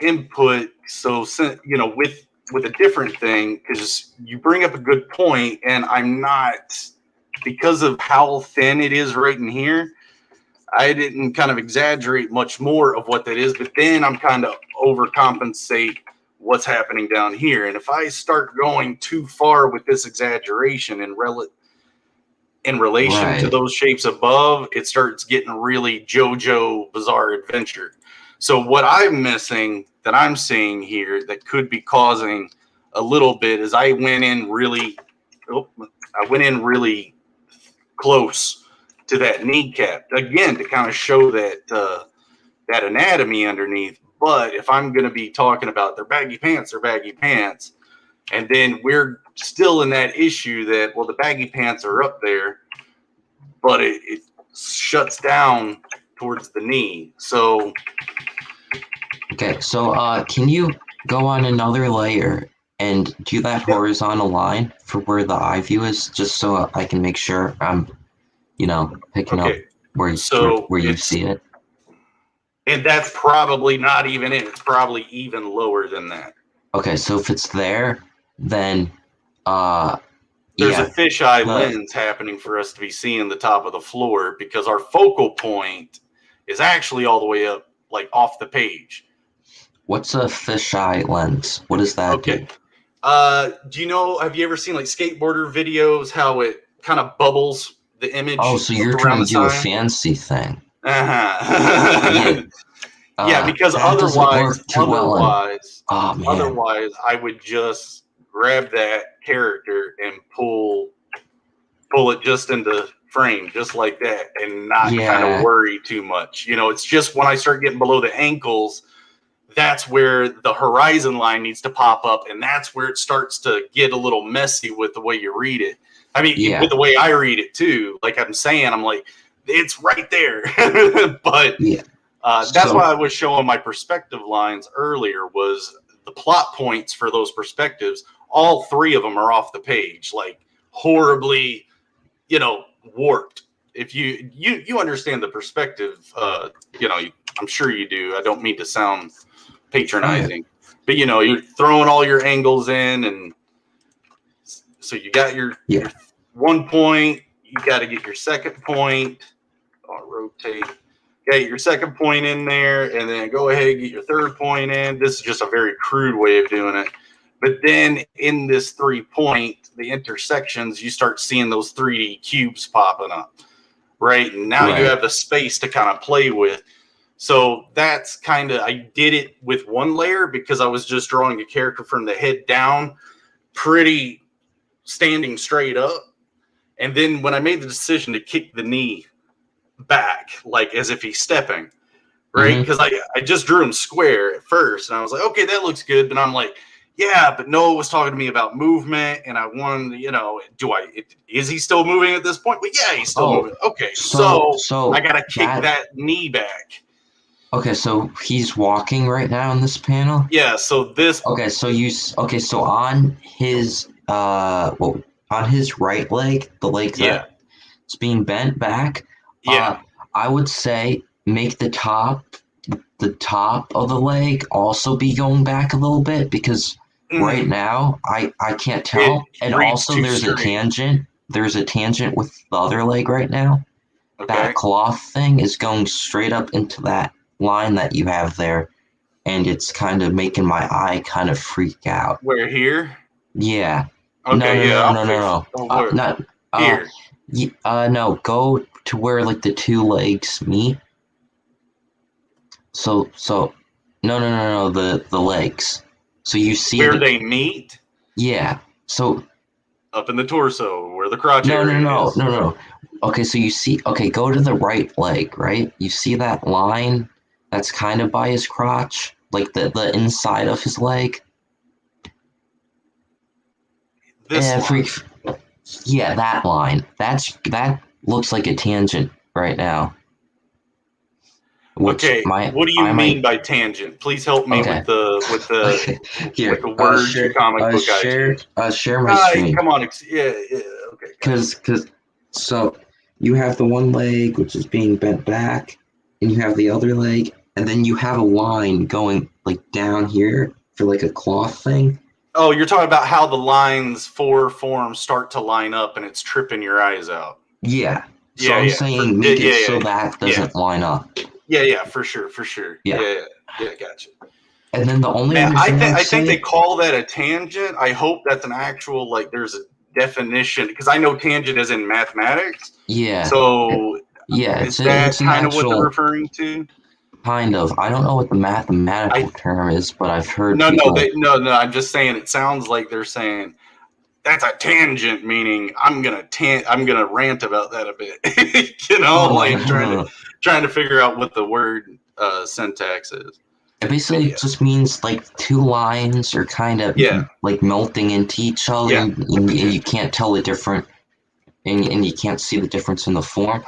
Speaker 3: input. So with a different thing, because you bring up a good point, and I'm not, because of how thin it is right in here, I didn't kind of exaggerate much more of what that is, but then I'm kind of overcompensate what's happening down here. And if I start going too far with this exaggeration in relation to those shapes above, it starts getting really JoJo Bizarre Adventure. So what I'm missing that I'm seeing here that could be causing a little bit is I went in really close to that kneecap again to kind of show that that anatomy underneath. But if I'm going to be talking about their baggy pants, and then we're still in that issue that, well, the baggy pants are up there, but it shuts down towards the knee. So
Speaker 5: Okay, so can you go on another layer and do that horizontal line for where the eye view is, just so I can make sure I'm, picking up where you see it?
Speaker 3: And that's probably not even it. It's probably even lower than that.
Speaker 5: Okay, so if it's there, then
Speaker 3: there's a fisheye lens happening for us to be seeing the top of the floor because our focal point is actually all the way up, like off the page.
Speaker 5: What's a fisheye lens? What does that do?
Speaker 3: Do you know, have you ever seen like skateboarder videos, how it kind of bubbles the image?
Speaker 5: Oh, so you're trying to do a fancy thing.
Speaker 3: Uh-huh. Yeah, because otherwise I would just grab that character and pull it just into frame, just like that, and not kind of worry too much. It's just when I start getting below the ankles, that's where the horizon line needs to pop up, and that's where it starts to get a little messy with the way you read it. I mean, with the way I read it too. Like I'm saying, I'm like, it's right there. But that's why I was showing my perspective lines earlier, was the plot points for those perspectives. All three of them are off the page, like horribly, warped. If you understand the perspective, I'm sure you do. I don't mean to sound patronizing, but you're throwing all your angles in, and so you got your 1 point. You got to get your second point. I'll rotate. Get your second point in there, and then go ahead and get your third point in. This is just a very crude way of doing it. But then in this 3 point, the intersections, you start seeing those 3D cubes popping up, right? And now you have the space to kind of play with. So that's kind of, I did it with one layer because I was just drawing a character from the head down, pretty standing straight up. And then when I made the decision to kick the knee back, like as if he's stepping, right? Because I just drew him square at first, and I was like, okay, that looks good. But I'm like, yeah, but Noah was talking to me about movement, and I wanted, is he still moving at this point? Well, yeah, he's still moving. Okay, so I gotta kick that knee back.
Speaker 5: Okay, so he's walking right now in this panel?
Speaker 3: Yeah, so this...
Speaker 5: so on his, on his right leg, the leg that's being bent back, I would say make the top of the leg also be going back a little bit, because right now I can't tell. And also there's a tangent. There's a tangent with the other leg right now. Okay. That cloth thing is going straight up into that line that you have there, and it's kind of making my eye kind of freak out.
Speaker 3: Where, here?
Speaker 5: Yeah.
Speaker 3: Okay,
Speaker 5: no.
Speaker 3: Not here.
Speaker 5: No, go to where like the two legs meet. So no, the legs. So you see
Speaker 3: where they meet?
Speaker 5: Yeah. So
Speaker 3: up in the torso where the crotch area is.
Speaker 5: No. Okay, so you see, go to the right leg, right? You see that line that's kind of by his crotch, like the inside of his leg? Yeah, that line. That looks like a tangent right now.
Speaker 3: What do you mean by tangent? Please help me with the words your comic book
Speaker 5: share my screen.
Speaker 3: Come on, okay.
Speaker 5: Because so you have the one leg which is being bent back, and you have the other leg, and then you have a line going like down here for like a cloth thing.
Speaker 3: Oh, you're talking about how the lines four forms start to line up, and it's tripping your eyes out.
Speaker 5: Yeah. So I'm saying make it so that doesn't
Speaker 3: yeah.
Speaker 5: line up.
Speaker 3: Yeah, for sure.
Speaker 5: Yeah.
Speaker 3: Yeah, gotcha.
Speaker 5: And then the only
Speaker 3: Man,
Speaker 5: other thing
Speaker 3: I
Speaker 5: I'd
Speaker 3: think
Speaker 5: say,
Speaker 3: they call that a tangent. I hope that's an actual, like, there's a definition, because I know tangent is in mathematics.
Speaker 5: yeah,
Speaker 3: So
Speaker 5: yeah,
Speaker 3: is that
Speaker 5: it's an
Speaker 3: kind of what they're
Speaker 5: actual
Speaker 3: referring to?
Speaker 5: kind of. I don't know what the mathematical term is, but I've heard
Speaker 3: No,
Speaker 5: people.
Speaker 3: no. I'm just saying it sounds like they're saying that's a tangent, meaning I'm gonna rant about that a bit. You know, like trying to figure out what the word syntax is.
Speaker 5: It basically just means like two lines are kind of like melting into each other, and you can't tell the different, and you can't see the difference in the form.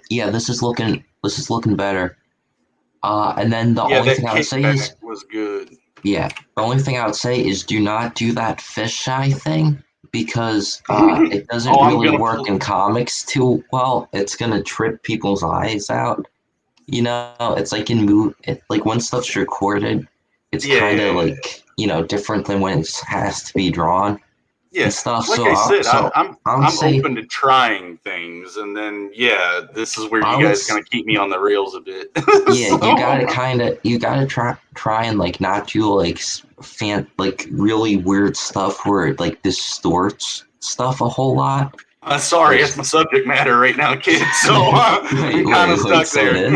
Speaker 5: Yeah, this is looking better. And then the only thing I would say is
Speaker 3: was good.
Speaker 5: Yeah, the only thing I would say is do not do that fisheye thing, because it doesn't really work in comics too well. It's gonna trip people's eyes out. You know, it's like like when stuff's recorded, it's kind of like, you know, different than when it has to be drawn and stuff.
Speaker 3: Like I said, I'm open to trying things, and then this is where you guys kind of keep me on the rails a bit.
Speaker 5: Yeah, you gotta try and like not do like like really weird stuff where it like distorts stuff a whole lot.
Speaker 3: Sorry, it's my subject matter right now, kids. So I'm kind of stuck there.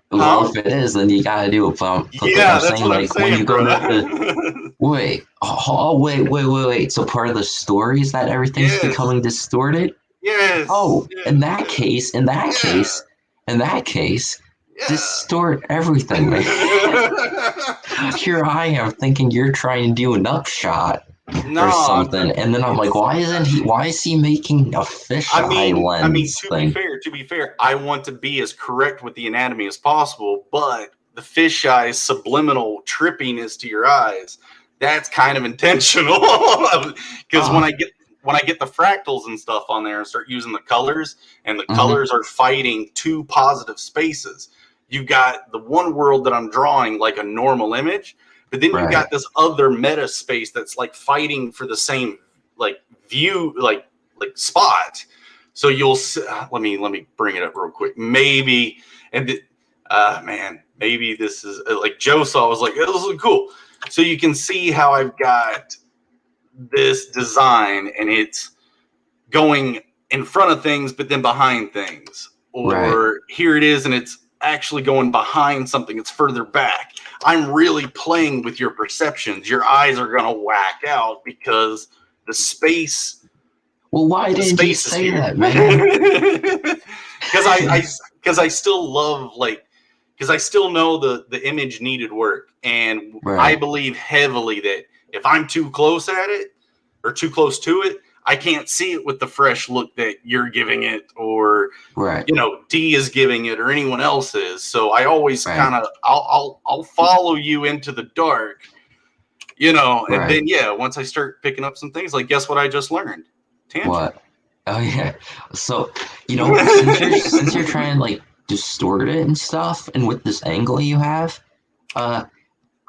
Speaker 5: Well, if it is, then you gotta do it. But
Speaker 3: that's what I'm saying,
Speaker 5: when you go
Speaker 3: to
Speaker 5: wait. So part of the story is that everything's becoming distorted?
Speaker 3: Yes.
Speaker 5: Oh, in that case, distort everything. Here I am thinking you're trying to do an upshot or something, and then I'm like, why is he making a fisheye lens thing?
Speaker 3: To be fair, I want to be as correct with the anatomy as possible, but the fisheye subliminal trippiness to your eyes, that's kind of intentional. Because when I get the fractals and stuff on there and start using the colors, and the colors are fighting two positive spaces, you've got the one world that I'm drawing like a normal image, but then you've got this other meta space that's like fighting for the same like view, like spot. So you'll let me bring it up real quick. Maybe maybe this is like Joe saw. Was like, this is cool. So you can see how I've got this design, and it's going in front of things, but then behind things. Or here it is, and it's actually going behind something. It's further back. I'm really playing with your perceptions. Your eyes are going to whack out because the space.
Speaker 5: Well, why didn't you say that, man?
Speaker 3: Because I still love, like, because I still know the image needed work. And I believe heavily that if I'm too close at it or too close to it, I can't see it with the fresh look that you're giving it, or you know, D is giving it, or anyone else is. So I always kind of I'll follow you into the dark, you know, and then once I start picking up some things, like, guess what I just learned? Tangent.
Speaker 5: What? Oh yeah. So you know, since you're trying to like distort it and stuff, and with this angle you have,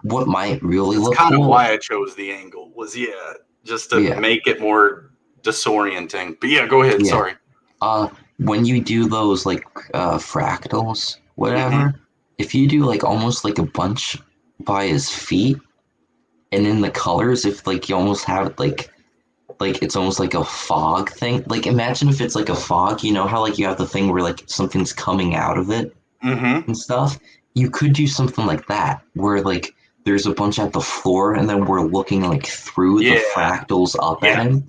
Speaker 5: what might really look
Speaker 3: kind
Speaker 5: cool.
Speaker 3: of why I chose the angle was just to make it more disorienting. But go ahead. Sorry.
Speaker 5: When you do those like fractals, whatever, if you do like almost like a bunch by his feet, and in the colors, if like you almost have it like it's almost like a fog thing. Like imagine if it's like a fog, you know how like you have the thing where like something's coming out of it and stuff. You could do something like that where like there's a bunch at the floor, and then we're looking like through the fractals up at him.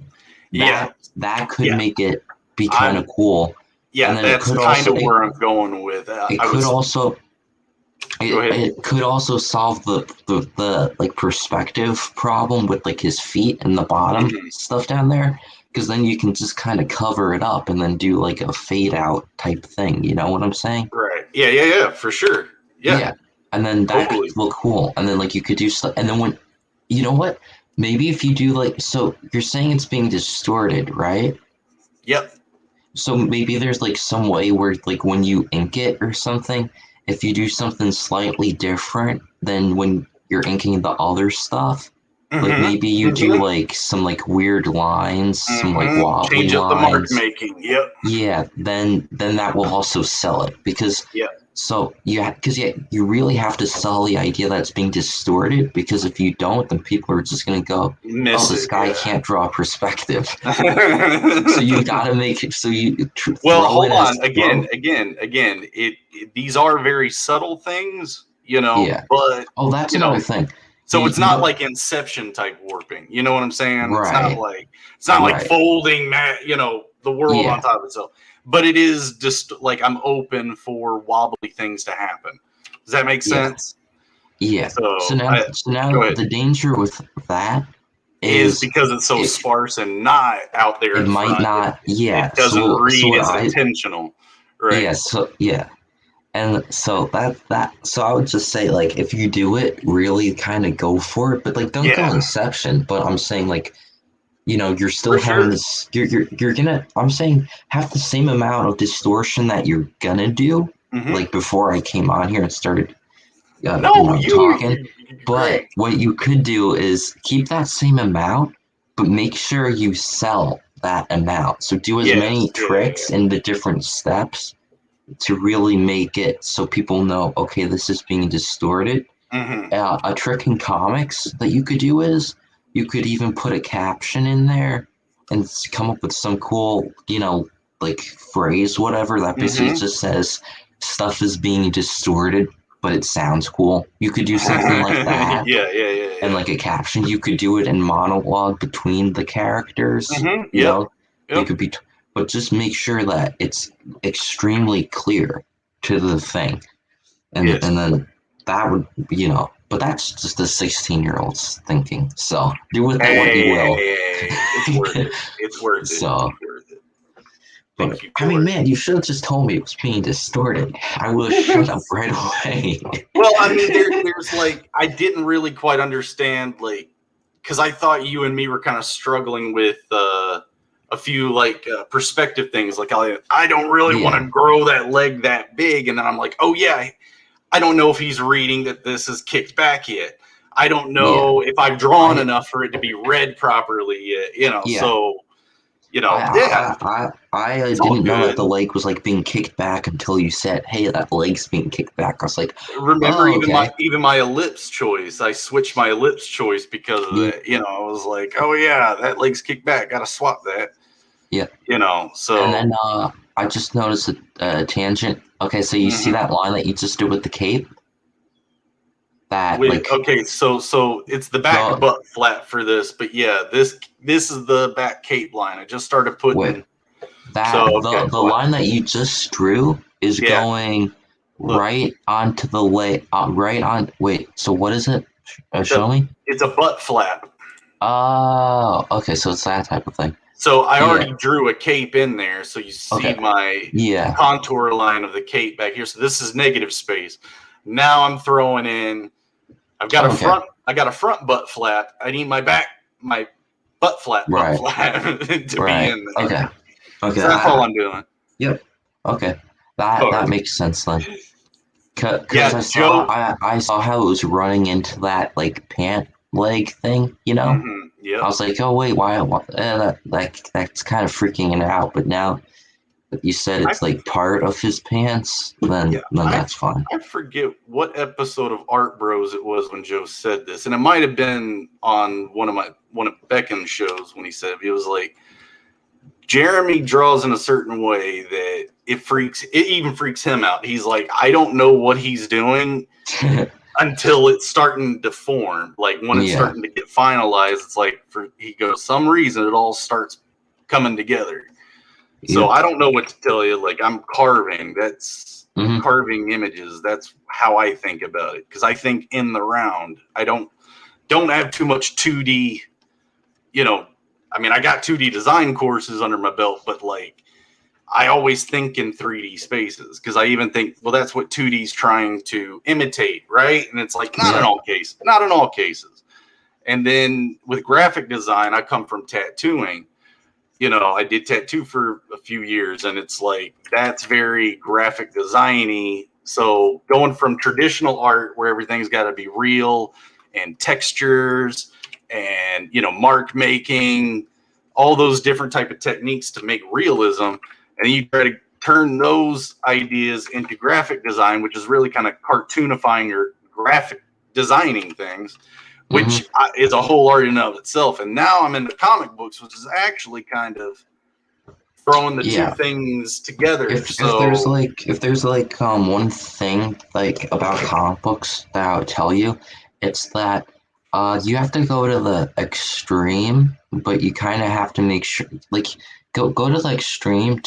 Speaker 5: That could make it be kind of cool.
Speaker 3: Yeah,
Speaker 5: and then
Speaker 3: that's kind of where I'm going with.
Speaker 5: It could also solve the like perspective problem with like his feet and the bottom stuff down there, because then you can just kind of cover it up and then do like a fade out type thing. You know what I'm saying?
Speaker 3: Right. Yeah, for sure. Yeah.
Speaker 5: And then that could look cool. And then like you could do stuff. And then when, you know what? Maybe if you do like, so you're saying it's being distorted, right?
Speaker 3: Yep.
Speaker 5: So maybe there's like some way where like when you ink it or something, if you do something slightly different than when you're inking the other stuff, Like maybe you do like some like weird lines, some like wobbly
Speaker 3: Change up the mark
Speaker 5: lines.
Speaker 3: making. Yep.
Speaker 5: Yeah, then that will also sell it because
Speaker 3: Yeah.
Speaker 5: you really have to sell the idea that it's being distorted, because if you don't, then people are just gonna go,
Speaker 3: Miss
Speaker 5: oh, this
Speaker 3: it,
Speaker 5: guy
Speaker 3: yeah.
Speaker 5: can't draw perspective. So you gotta make it so you
Speaker 3: well,
Speaker 5: throw
Speaker 3: hold
Speaker 5: in
Speaker 3: on.
Speaker 5: as
Speaker 3: Again. These are very subtle things,
Speaker 5: Yeah.
Speaker 3: but
Speaker 5: Oh, that's another thing.
Speaker 3: so it's not
Speaker 5: know,
Speaker 3: like Inception type warping. You know what I'm saying?
Speaker 5: Right.
Speaker 3: It's not like
Speaker 5: Right.
Speaker 3: folding the world on
Speaker 5: Yeah.
Speaker 3: top of itself. But it is just like I'm open for wobbly things to happen. Does that make
Speaker 5: Yeah.
Speaker 3: sense?
Speaker 5: Yeah.
Speaker 3: So
Speaker 5: So now
Speaker 3: go ahead.
Speaker 5: the danger with that
Speaker 3: Is
Speaker 5: is
Speaker 3: because it's so
Speaker 5: it,
Speaker 3: sparse and not out there
Speaker 5: it
Speaker 3: in
Speaker 5: might
Speaker 3: front.
Speaker 5: not. Yeah.
Speaker 3: It doesn't read
Speaker 5: what
Speaker 3: as
Speaker 5: I
Speaker 3: intentional, right?
Speaker 5: yeah. And so so I would just say, like, if you do it, really kind of go for it, but like don't go
Speaker 3: Yeah,
Speaker 5: Inception. But I'm saying, like, you're still
Speaker 3: for
Speaker 5: having
Speaker 3: sure.
Speaker 5: this. You're gonna. I'm saying have the same amount of distortion that you're gonna do.
Speaker 3: Mm-hmm.
Speaker 5: Like before I came on here and started,
Speaker 3: No,
Speaker 5: talking.
Speaker 3: you're
Speaker 5: But
Speaker 3: great.
Speaker 5: what you could do is keep that same amount, but make sure you sell that amount. So do as many
Speaker 3: Yes,
Speaker 5: tricks in the different steps to really make it so people know, okay, this is being distorted.
Speaker 3: Mm-hmm.
Speaker 5: A trick in comics that you could do is you could even put a caption in there and come up with some cool, like phrase, whatever, that basically
Speaker 3: Mm-hmm.
Speaker 5: just says stuff is being distorted, but it sounds cool. You could do something like that. And
Speaker 3: yeah.
Speaker 5: like a caption, you could do it in monologue between the characters.
Speaker 3: Mm-hmm. Yep.
Speaker 5: They could be, but just make sure that it's extremely clear to the thing, and
Speaker 3: Yes.
Speaker 5: then that would, but that's just a 16-year-old's thinking. So do with it what you will.
Speaker 3: Hey, it's worth it. It's worth it.
Speaker 5: So,
Speaker 3: It's worth it.
Speaker 5: but
Speaker 3: Thank you
Speaker 5: I mean,
Speaker 3: for it.
Speaker 5: man, you should have just told me it was being distorted. I would have shut up right away.
Speaker 3: Well, I mean, there's like I didn't really quite understand, like, because I thought you and me were kind of struggling with a few like perspective things. Like I don't really want to grow that leg that big, and then I'm like, oh yeah, I don't know if he's reading that this is kicked back yet. I don't know if I've drawn enough for it to be read properly yet. So
Speaker 5: I
Speaker 3: it's all
Speaker 5: didn't know that
Speaker 3: good.
Speaker 5: the leg was like being kicked back until you said, "Hey, that leg's being kicked back." I was like,
Speaker 3: Remember,
Speaker 5: "Oh, okay."
Speaker 3: even my ellipse choice. I switched my ellipse choice because of that. I was like, oh yeah, that leg's kicked back. Got to swap that.
Speaker 5: Yeah.
Speaker 3: So
Speaker 5: And then I just noticed a tangent. Okay, so you see that line that you just did with the cape? That
Speaker 3: okay, so it's the back butt flap for this, but yeah, this is the back cape line. I just started putting
Speaker 5: the line that you just drew is going right onto the leg, right on. Wait, so what is it? Show me.
Speaker 3: It's a butt flap.
Speaker 5: Oh, okay, so it's that type of thing.
Speaker 3: So I already drew a cape in there, so you see my contour line of the cape back here. So this is negative space. Now I'm throwing in. I've got I got a front butt flap. I need my butt flap to be in there.
Speaker 5: Okay.
Speaker 3: So that's all I'm doing.
Speaker 5: Yep. Okay. That makes sense then. Because I saw how it was running into that like pant leg thing,
Speaker 3: Mm-hmm.
Speaker 5: I was like, oh wait, why? That's kind of freaking it out. But now that you said it's like part of his pants, then that's fine.
Speaker 3: I forget what episode of Art Bros it was when Joe said this, and it might have been on one of Beckon's shows when he said it was like Jeremy draws in a certain way that it even freaks him out. He's like, I don't know what he's doing until it's starting to form. Like when it's starting to get finalized, it's like he goes, some reason it all starts coming together. So I don't know what to tell you. Like I'm carving. That's carving images. That's how I think about it. Because I think in the round, I don't have too much 2D. I mean, I got 2D design courses under my belt, but like I always think in 3D spaces because I even think, well, that's what 2D is trying to imitate, right? And it's like not in all cases. And then with graphic design, I come from tattooing. I did tattoo for a few years, and it's like that's very graphic designy. So going from traditional art where everything's got to be real and textures and mark making, all those different type of techniques to make realism, and you try to turn those ideas into graphic design, which is really kind of cartoonifying or graphic designing things, which is a whole art in and of itself. And now I'm into comic books, which is actually kind of throwing the two things together.
Speaker 5: If there's one thing like about comic books that I would tell you, it's that you have to go to the extreme, but you kind of have to make sure, like, go to the extreme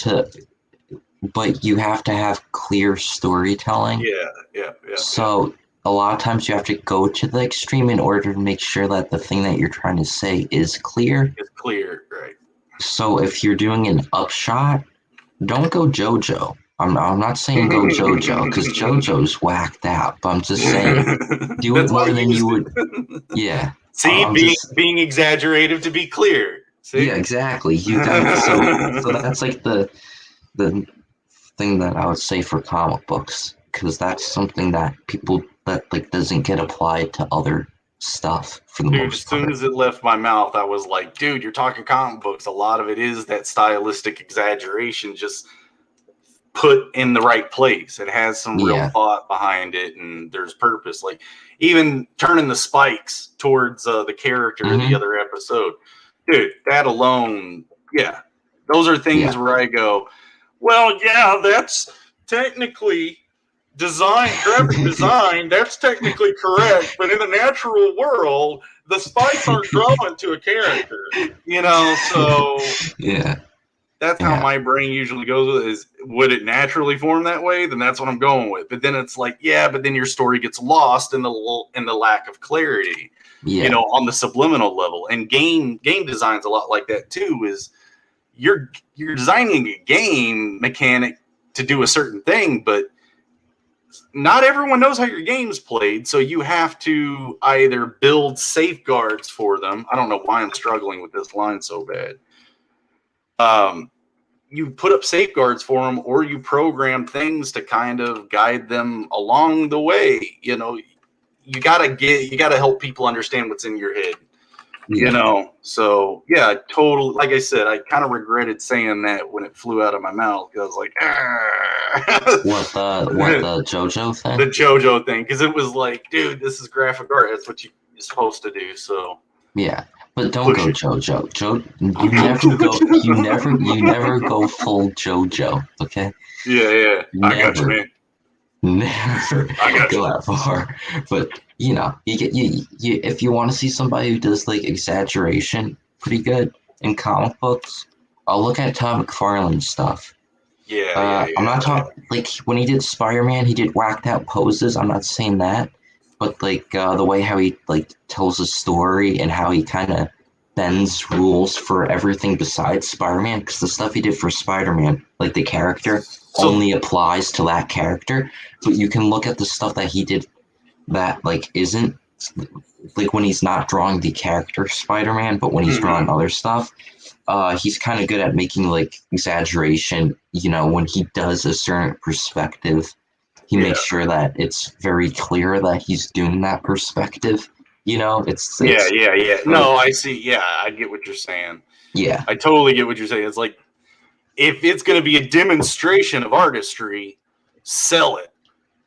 Speaker 5: but you have to have clear storytelling.
Speaker 3: Yeah.
Speaker 5: So a lot of times you have to go to the extreme in order to make sure that the thing that you're trying to say is clear.
Speaker 3: It's clear, right?
Speaker 5: So if you're doing an upshot, don't go JoJo. I'm not saying go JoJo, because JoJo's whacked out. But I'm just saying, do it more than you would. Yeah.
Speaker 3: See, being exaggerated to be clear. See?
Speaker 5: Yeah, exactly. You got so that's like the thing that I would say for comic books, because that's something that doesn't get applied to other stuff for the most part.
Speaker 3: As soon as it left my mouth, I was like, dude, you're talking comic books. A lot of it is that stylistic exaggeration just put in the right place. It has some real thought behind it, and there's purpose. Like even turning the spikes towards the character in the other episode. Dude, that alone, those are things where I go, well, yeah, that's technically graphic design, that's technically correct, but in the natural world, the spikes aren't drawn to a character, so that's how my brain usually goes with it, is would it naturally form that way? Then that's what I'm going with. But then it's like, but then your story gets lost in the lack of clarity, on the subliminal level. And game design's a lot like that too, is you're designing a game mechanic to do a certain thing, but not everyone knows how your game's played, so you have to either build safeguards for them. I don't know why I'm struggling with this line so bad. You put up safeguards for them, or you program things to kind of guide them along the way. You gotta help people understand what's in your head. So totally. Like I said, I kind of regretted saying that when it flew out of my mouth, because I was like,
Speaker 5: What the JoJo thing?
Speaker 3: The JoJo thing, because it was like, dude, this is graphic art. That's what you're supposed to do. So
Speaker 5: but don't go JoJo. You never go full JoJo. Okay.
Speaker 3: Yeah. I got you, man.
Speaker 5: Never go that far. But you if you want to see somebody who does like exaggeration pretty good in comic books, I'll look at Todd McFarlane's stuff. I'm not talking like when he did Spider-Man, he did whacked out poses. I'm not saying that, but like the way how he like tells a story and how he kind of bends rules for everything besides Spider-Man, because the stuff he did for Spider-Man, like the character, only applies to that character. But you can look at the stuff that he did that like isn't like when he's not drawing the character Spider-Man, but when he's drawing other stuff, he's kind of good at making like exaggeration. When he does a certain perspective, he makes sure that it's very clear that he's doing that perspective. It's
Speaker 3: No, I see. Yeah, I get what you're saying.
Speaker 5: Yeah,
Speaker 3: I totally get what you're saying. It's like, if it's going to be a demonstration of artistry, sell it.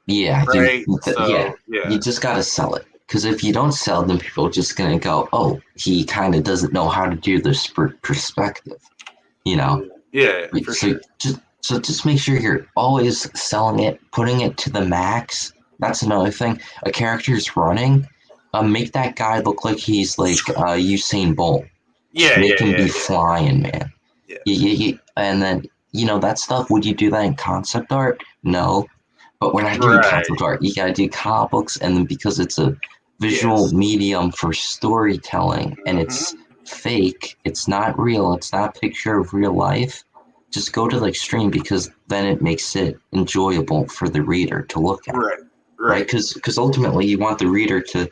Speaker 5: Yeah,
Speaker 3: right.
Speaker 5: You just gotta sell it, because if you don't sell, then people are just gonna go, "Oh, he kind of doesn't know how to do this perspective,"
Speaker 3: Yeah, for sure.
Speaker 5: Just make sure you're always selling it, putting it to the max. That's another thing. A character's running, make that guy look like he's like Usain Bolt. Make him be flying, man. Yeah. And then that stuff. Would you do that in concept art? No. But we're not doing concept art. You gotta do comic books, and then because it's a visual medium for storytelling, and it's fake, it's not real, it's not a picture of real life, just go to the extreme, because then it makes it enjoyable for the reader to look at. Right? Because ultimately you want the reader to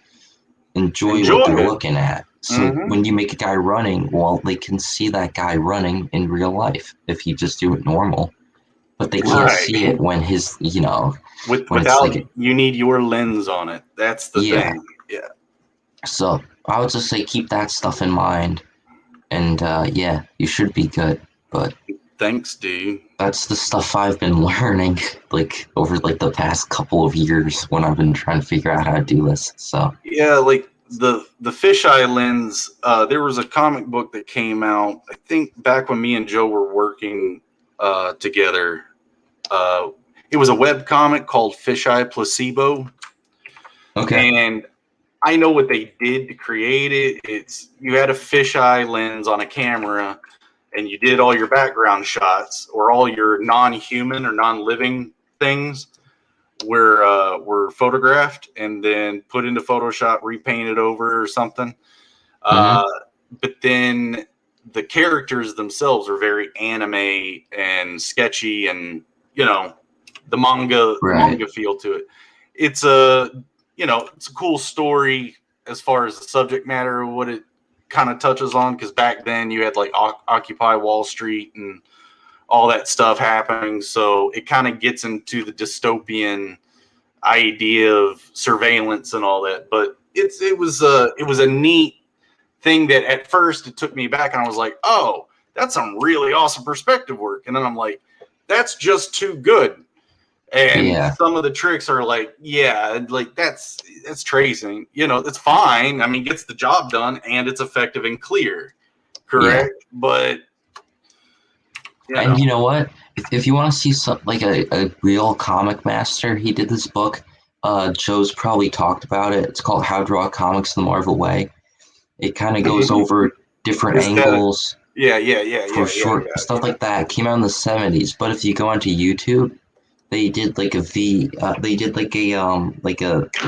Speaker 5: enjoy what they're looking at. So when you make a guy running, well, they can see that guy running in real life if you just do it normal. But they can't see it when his,
Speaker 3: without, you need your lens on it. That's the thing. Yeah.
Speaker 5: So I would just say keep that stuff in mind, and yeah, you should be good. But
Speaker 3: Thanks, dude.
Speaker 5: that's the stuff I've been learning like over like the past couple of years when I've been trying to figure out how to do this. So
Speaker 3: Yeah, like the fisheye lens. There was a comic book that came out, I think, back when me and Joe were working together. It was a web comic called Fisheye Placebo,
Speaker 5: okay.
Speaker 3: and I know what they did to create it. It's you had a fisheye lens on a camera, and you did all your background shots or all your non-human or non-living things were photographed and then put into Photoshop, repainted over or something.
Speaker 5: Mm-hmm.
Speaker 3: But then the characters themselves are very anime and sketchy, and the manga feel to it. It's it's a cool story as far as the subject matter of what it kind of touches on, because back then you had like Occupy Wall Street and all that stuff happening, so it kind of gets into the dystopian idea of surveillance and all that. But it was a neat thing that at first it took me back, and I was like, oh, that's some really awesome perspective work, and then I'm like, that's just too good. And
Speaker 5: Yeah.
Speaker 3: some of the tricks are like, yeah, like that's tracing. It's fine. I mean, gets the job done, and it's effective and clear. Correct.
Speaker 5: Yeah.
Speaker 3: But
Speaker 5: And you know what? If you want to see some like a real comic master, he did this book. Joe's probably talked about it. It's called How to Draw Comics the Marvel Way. It kind of goes over different
Speaker 3: Is that
Speaker 5: angles for
Speaker 3: yeah,
Speaker 5: short stuff like that. It came out in the 70s, but if you go onto YouTube, they did like a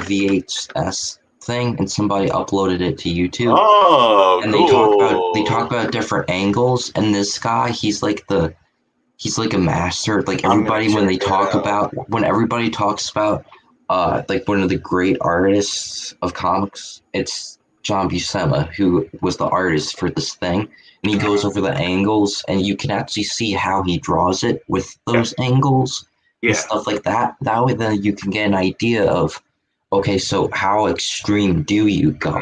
Speaker 5: VHS thing, and somebody uploaded it to YouTube.
Speaker 3: Oh,
Speaker 5: And
Speaker 3: cool.
Speaker 5: they talk about different angles, and this guy, he's like a master. Like
Speaker 3: I'm gonna
Speaker 5: everybody, when they
Speaker 3: check that
Speaker 5: talk
Speaker 3: out.
Speaker 5: about when everybody talks about like one of the great artists of comics, it's John Buscema, who was the artist for this thing, and he goes over the angles, and you can actually see how he draws it with those angles and
Speaker 3: Yeah.
Speaker 5: stuff like that. That way, then you can get an idea of, okay, so how extreme do you go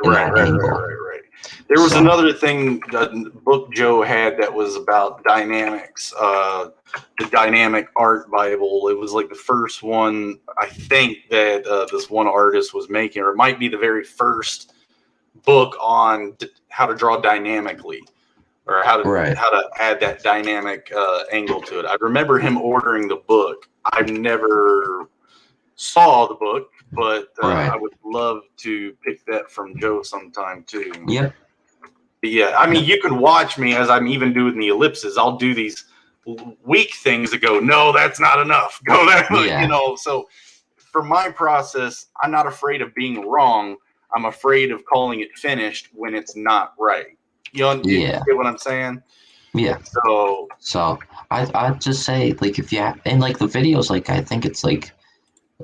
Speaker 5: in that angle?
Speaker 3: Right. There was
Speaker 5: So
Speaker 3: another thing, the book Joe had that was about dynamics, the Dynamic Art Bible. It was like the first one, I think, that this one artist was making, or it might be the very first book on how to draw dynamically, or how
Speaker 5: right.
Speaker 3: to add that dynamic angle to it. I remember him ordering the book. I've never saw the book, but
Speaker 5: Right.
Speaker 3: I would love to pick that from Joe sometime too.
Speaker 5: Yep.
Speaker 3: But yeah, I mean, you can watch me as I'm even doing the ellipses. I'll do these weak things that go, no, that's not enough. Go that,
Speaker 5: Yeah.
Speaker 3: So for my process, I'm not afraid of being wrong. I'm afraid of calling it finished when it's not right. You
Speaker 5: Yeah.
Speaker 3: get what I'm saying?
Speaker 5: Yeah.
Speaker 3: So
Speaker 5: I'd just say, like, if you have, and like the videos, like I think it's like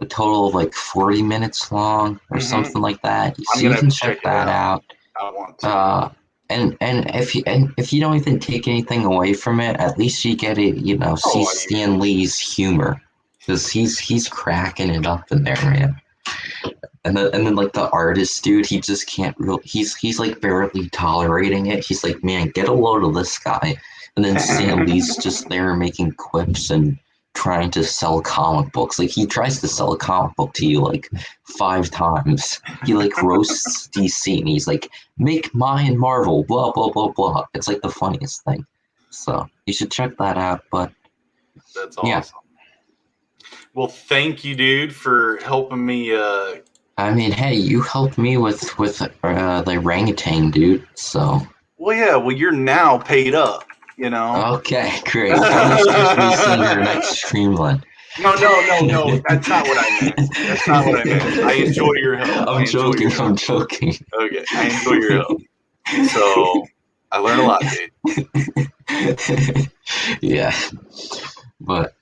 Speaker 5: a total of like 40 minutes long or something like that.
Speaker 3: I'm
Speaker 5: So
Speaker 3: gonna
Speaker 5: you
Speaker 3: have
Speaker 5: can
Speaker 3: to
Speaker 5: check
Speaker 3: check it
Speaker 5: that out.
Speaker 3: I want to.
Speaker 5: And if you don't even take anything away from it, at least you get it, see Stan Lee's humor, because he's cracking it up in there, man. And then like the artist dude, he just can't real. He's like barely tolerating it. He's like, man, get a load of this guy. And then Stan Lee's just there making quips and trying to sell comic books. Like he tries to sell a comic book to you like 5 times. He like roasts DC, and he's like, make mine Marvel, blah blah blah blah. It's like the funniest thing. So you should check that out. But
Speaker 3: That's
Speaker 5: yeah.
Speaker 3: awesome. Well, thank you, dude, for helping me.
Speaker 5: I mean, hey, you helped me with the orangutan, dude. So.
Speaker 3: Well, yeah. Well, you're now paid up.
Speaker 5: Okay, great. How much should we send our next streamline?
Speaker 3: No. That's not what I meant. I enjoy your help.
Speaker 5: I'm joking.
Speaker 3: Okay, I enjoy your help. So I learn a lot, dude.
Speaker 5: Yeah, but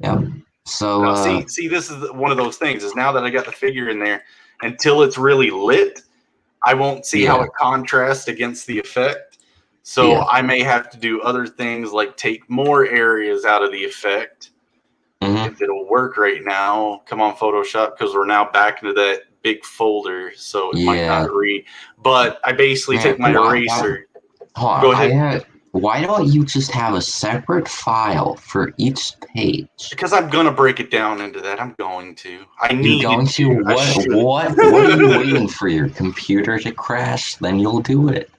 Speaker 5: yeah. So
Speaker 3: now, see, this is one of those things. Is now that I got the figure in there, until it's really lit, I won't see how it contrasts against the effect. So I may have to do other things like take more areas out of the effect. If it'll work right now, come on Photoshop, because we're now back into that big folder, so it might
Speaker 5: Yeah.
Speaker 3: not read. But I basically
Speaker 5: Man,
Speaker 3: take my
Speaker 5: why-
Speaker 3: eraser.
Speaker 5: Hold on,
Speaker 3: Go ahead.
Speaker 5: why don't you just have a separate file for each page?
Speaker 3: Because I'm gonna break it down into that. I'm going to. I
Speaker 5: You're
Speaker 3: need
Speaker 5: going to
Speaker 3: I should.
Speaker 5: what are you waiting for your computer to crash? Then you'll do it.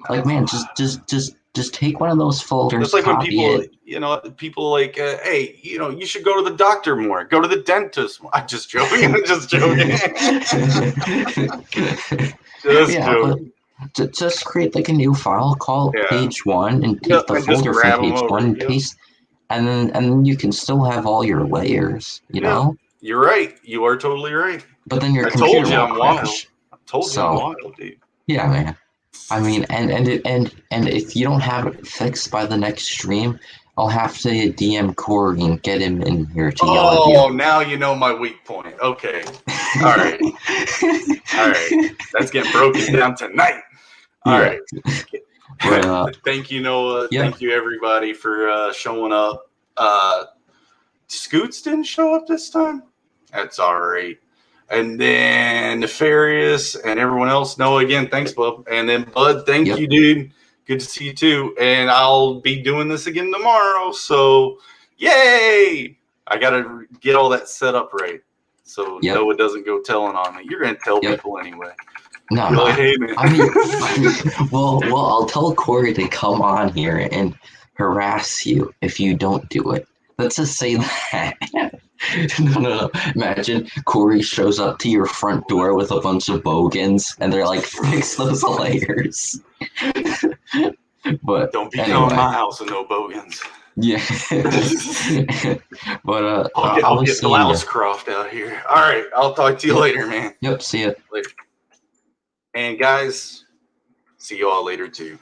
Speaker 5: Like, man, just take one of those folders,
Speaker 3: It's like when
Speaker 5: copy
Speaker 3: people,
Speaker 5: it.
Speaker 3: people like, hey, you should go to the doctor more. Go to the dentist more. I'm just joking. I'm just joking. Just
Speaker 5: Yeah,
Speaker 3: joking.
Speaker 5: but just create like a new file, call it
Speaker 3: Yeah.
Speaker 5: page 1, and take
Speaker 3: Yep,
Speaker 5: the
Speaker 3: and just
Speaker 5: folder
Speaker 3: grab
Speaker 5: from
Speaker 3: 'em
Speaker 5: page
Speaker 3: over,
Speaker 5: 1 and
Speaker 3: yep.
Speaker 5: paste, and then you can still have all your layers, you
Speaker 3: Yeah.
Speaker 5: know.
Speaker 3: You're right. You are totally right.
Speaker 5: But then your
Speaker 3: I
Speaker 5: computer
Speaker 3: told you
Speaker 5: won't
Speaker 3: I'm wild.
Speaker 5: crash.
Speaker 3: I told you
Speaker 5: So-
Speaker 3: I'm wild, dude.
Speaker 5: Yeah, man. I mean, and if you don't have it fixed by the next stream, I'll have to DM Corey and get him in here to yell at you.
Speaker 3: Oh, now you know my weak point. Okay. All right. All right. That's getting broken down tonight. All
Speaker 5: Yeah.
Speaker 3: right.
Speaker 5: But,
Speaker 3: Thank you, Noah.
Speaker 5: yeah.
Speaker 3: Thank you, everybody, for showing up. Scoots didn't show up this time. That's all right. And then Nefarious and everyone else. Noah, again, thanks, bub. And then Bud, thank
Speaker 5: Yep.
Speaker 3: you, dude. Good to see you, too. And I'll be doing this again tomorrow. So, yay! I got to get all that set up right. So
Speaker 5: Yep.
Speaker 3: Noah doesn't go telling on me. You're going to tell
Speaker 5: Yep.
Speaker 3: people anyway.
Speaker 5: no,
Speaker 3: You're
Speaker 5: no.
Speaker 3: like, hey, man.
Speaker 5: I mean, well, I'll tell Corey to come on here and harass you if you don't do it. Let's just say that. No. Imagine Corey shows up to your front door with a bunch of bogans, and they're like, "Fix those layers." But
Speaker 3: Don't be
Speaker 5: anyway,
Speaker 3: coming to my house with no bogans.
Speaker 5: yeah. But
Speaker 3: I'll
Speaker 5: be
Speaker 3: get
Speaker 5: seeing ya.
Speaker 3: Blousecroft out here. All right. I'll talk to you later, man.
Speaker 5: Yep. See ya.
Speaker 3: Later. And guys, see you all later, too.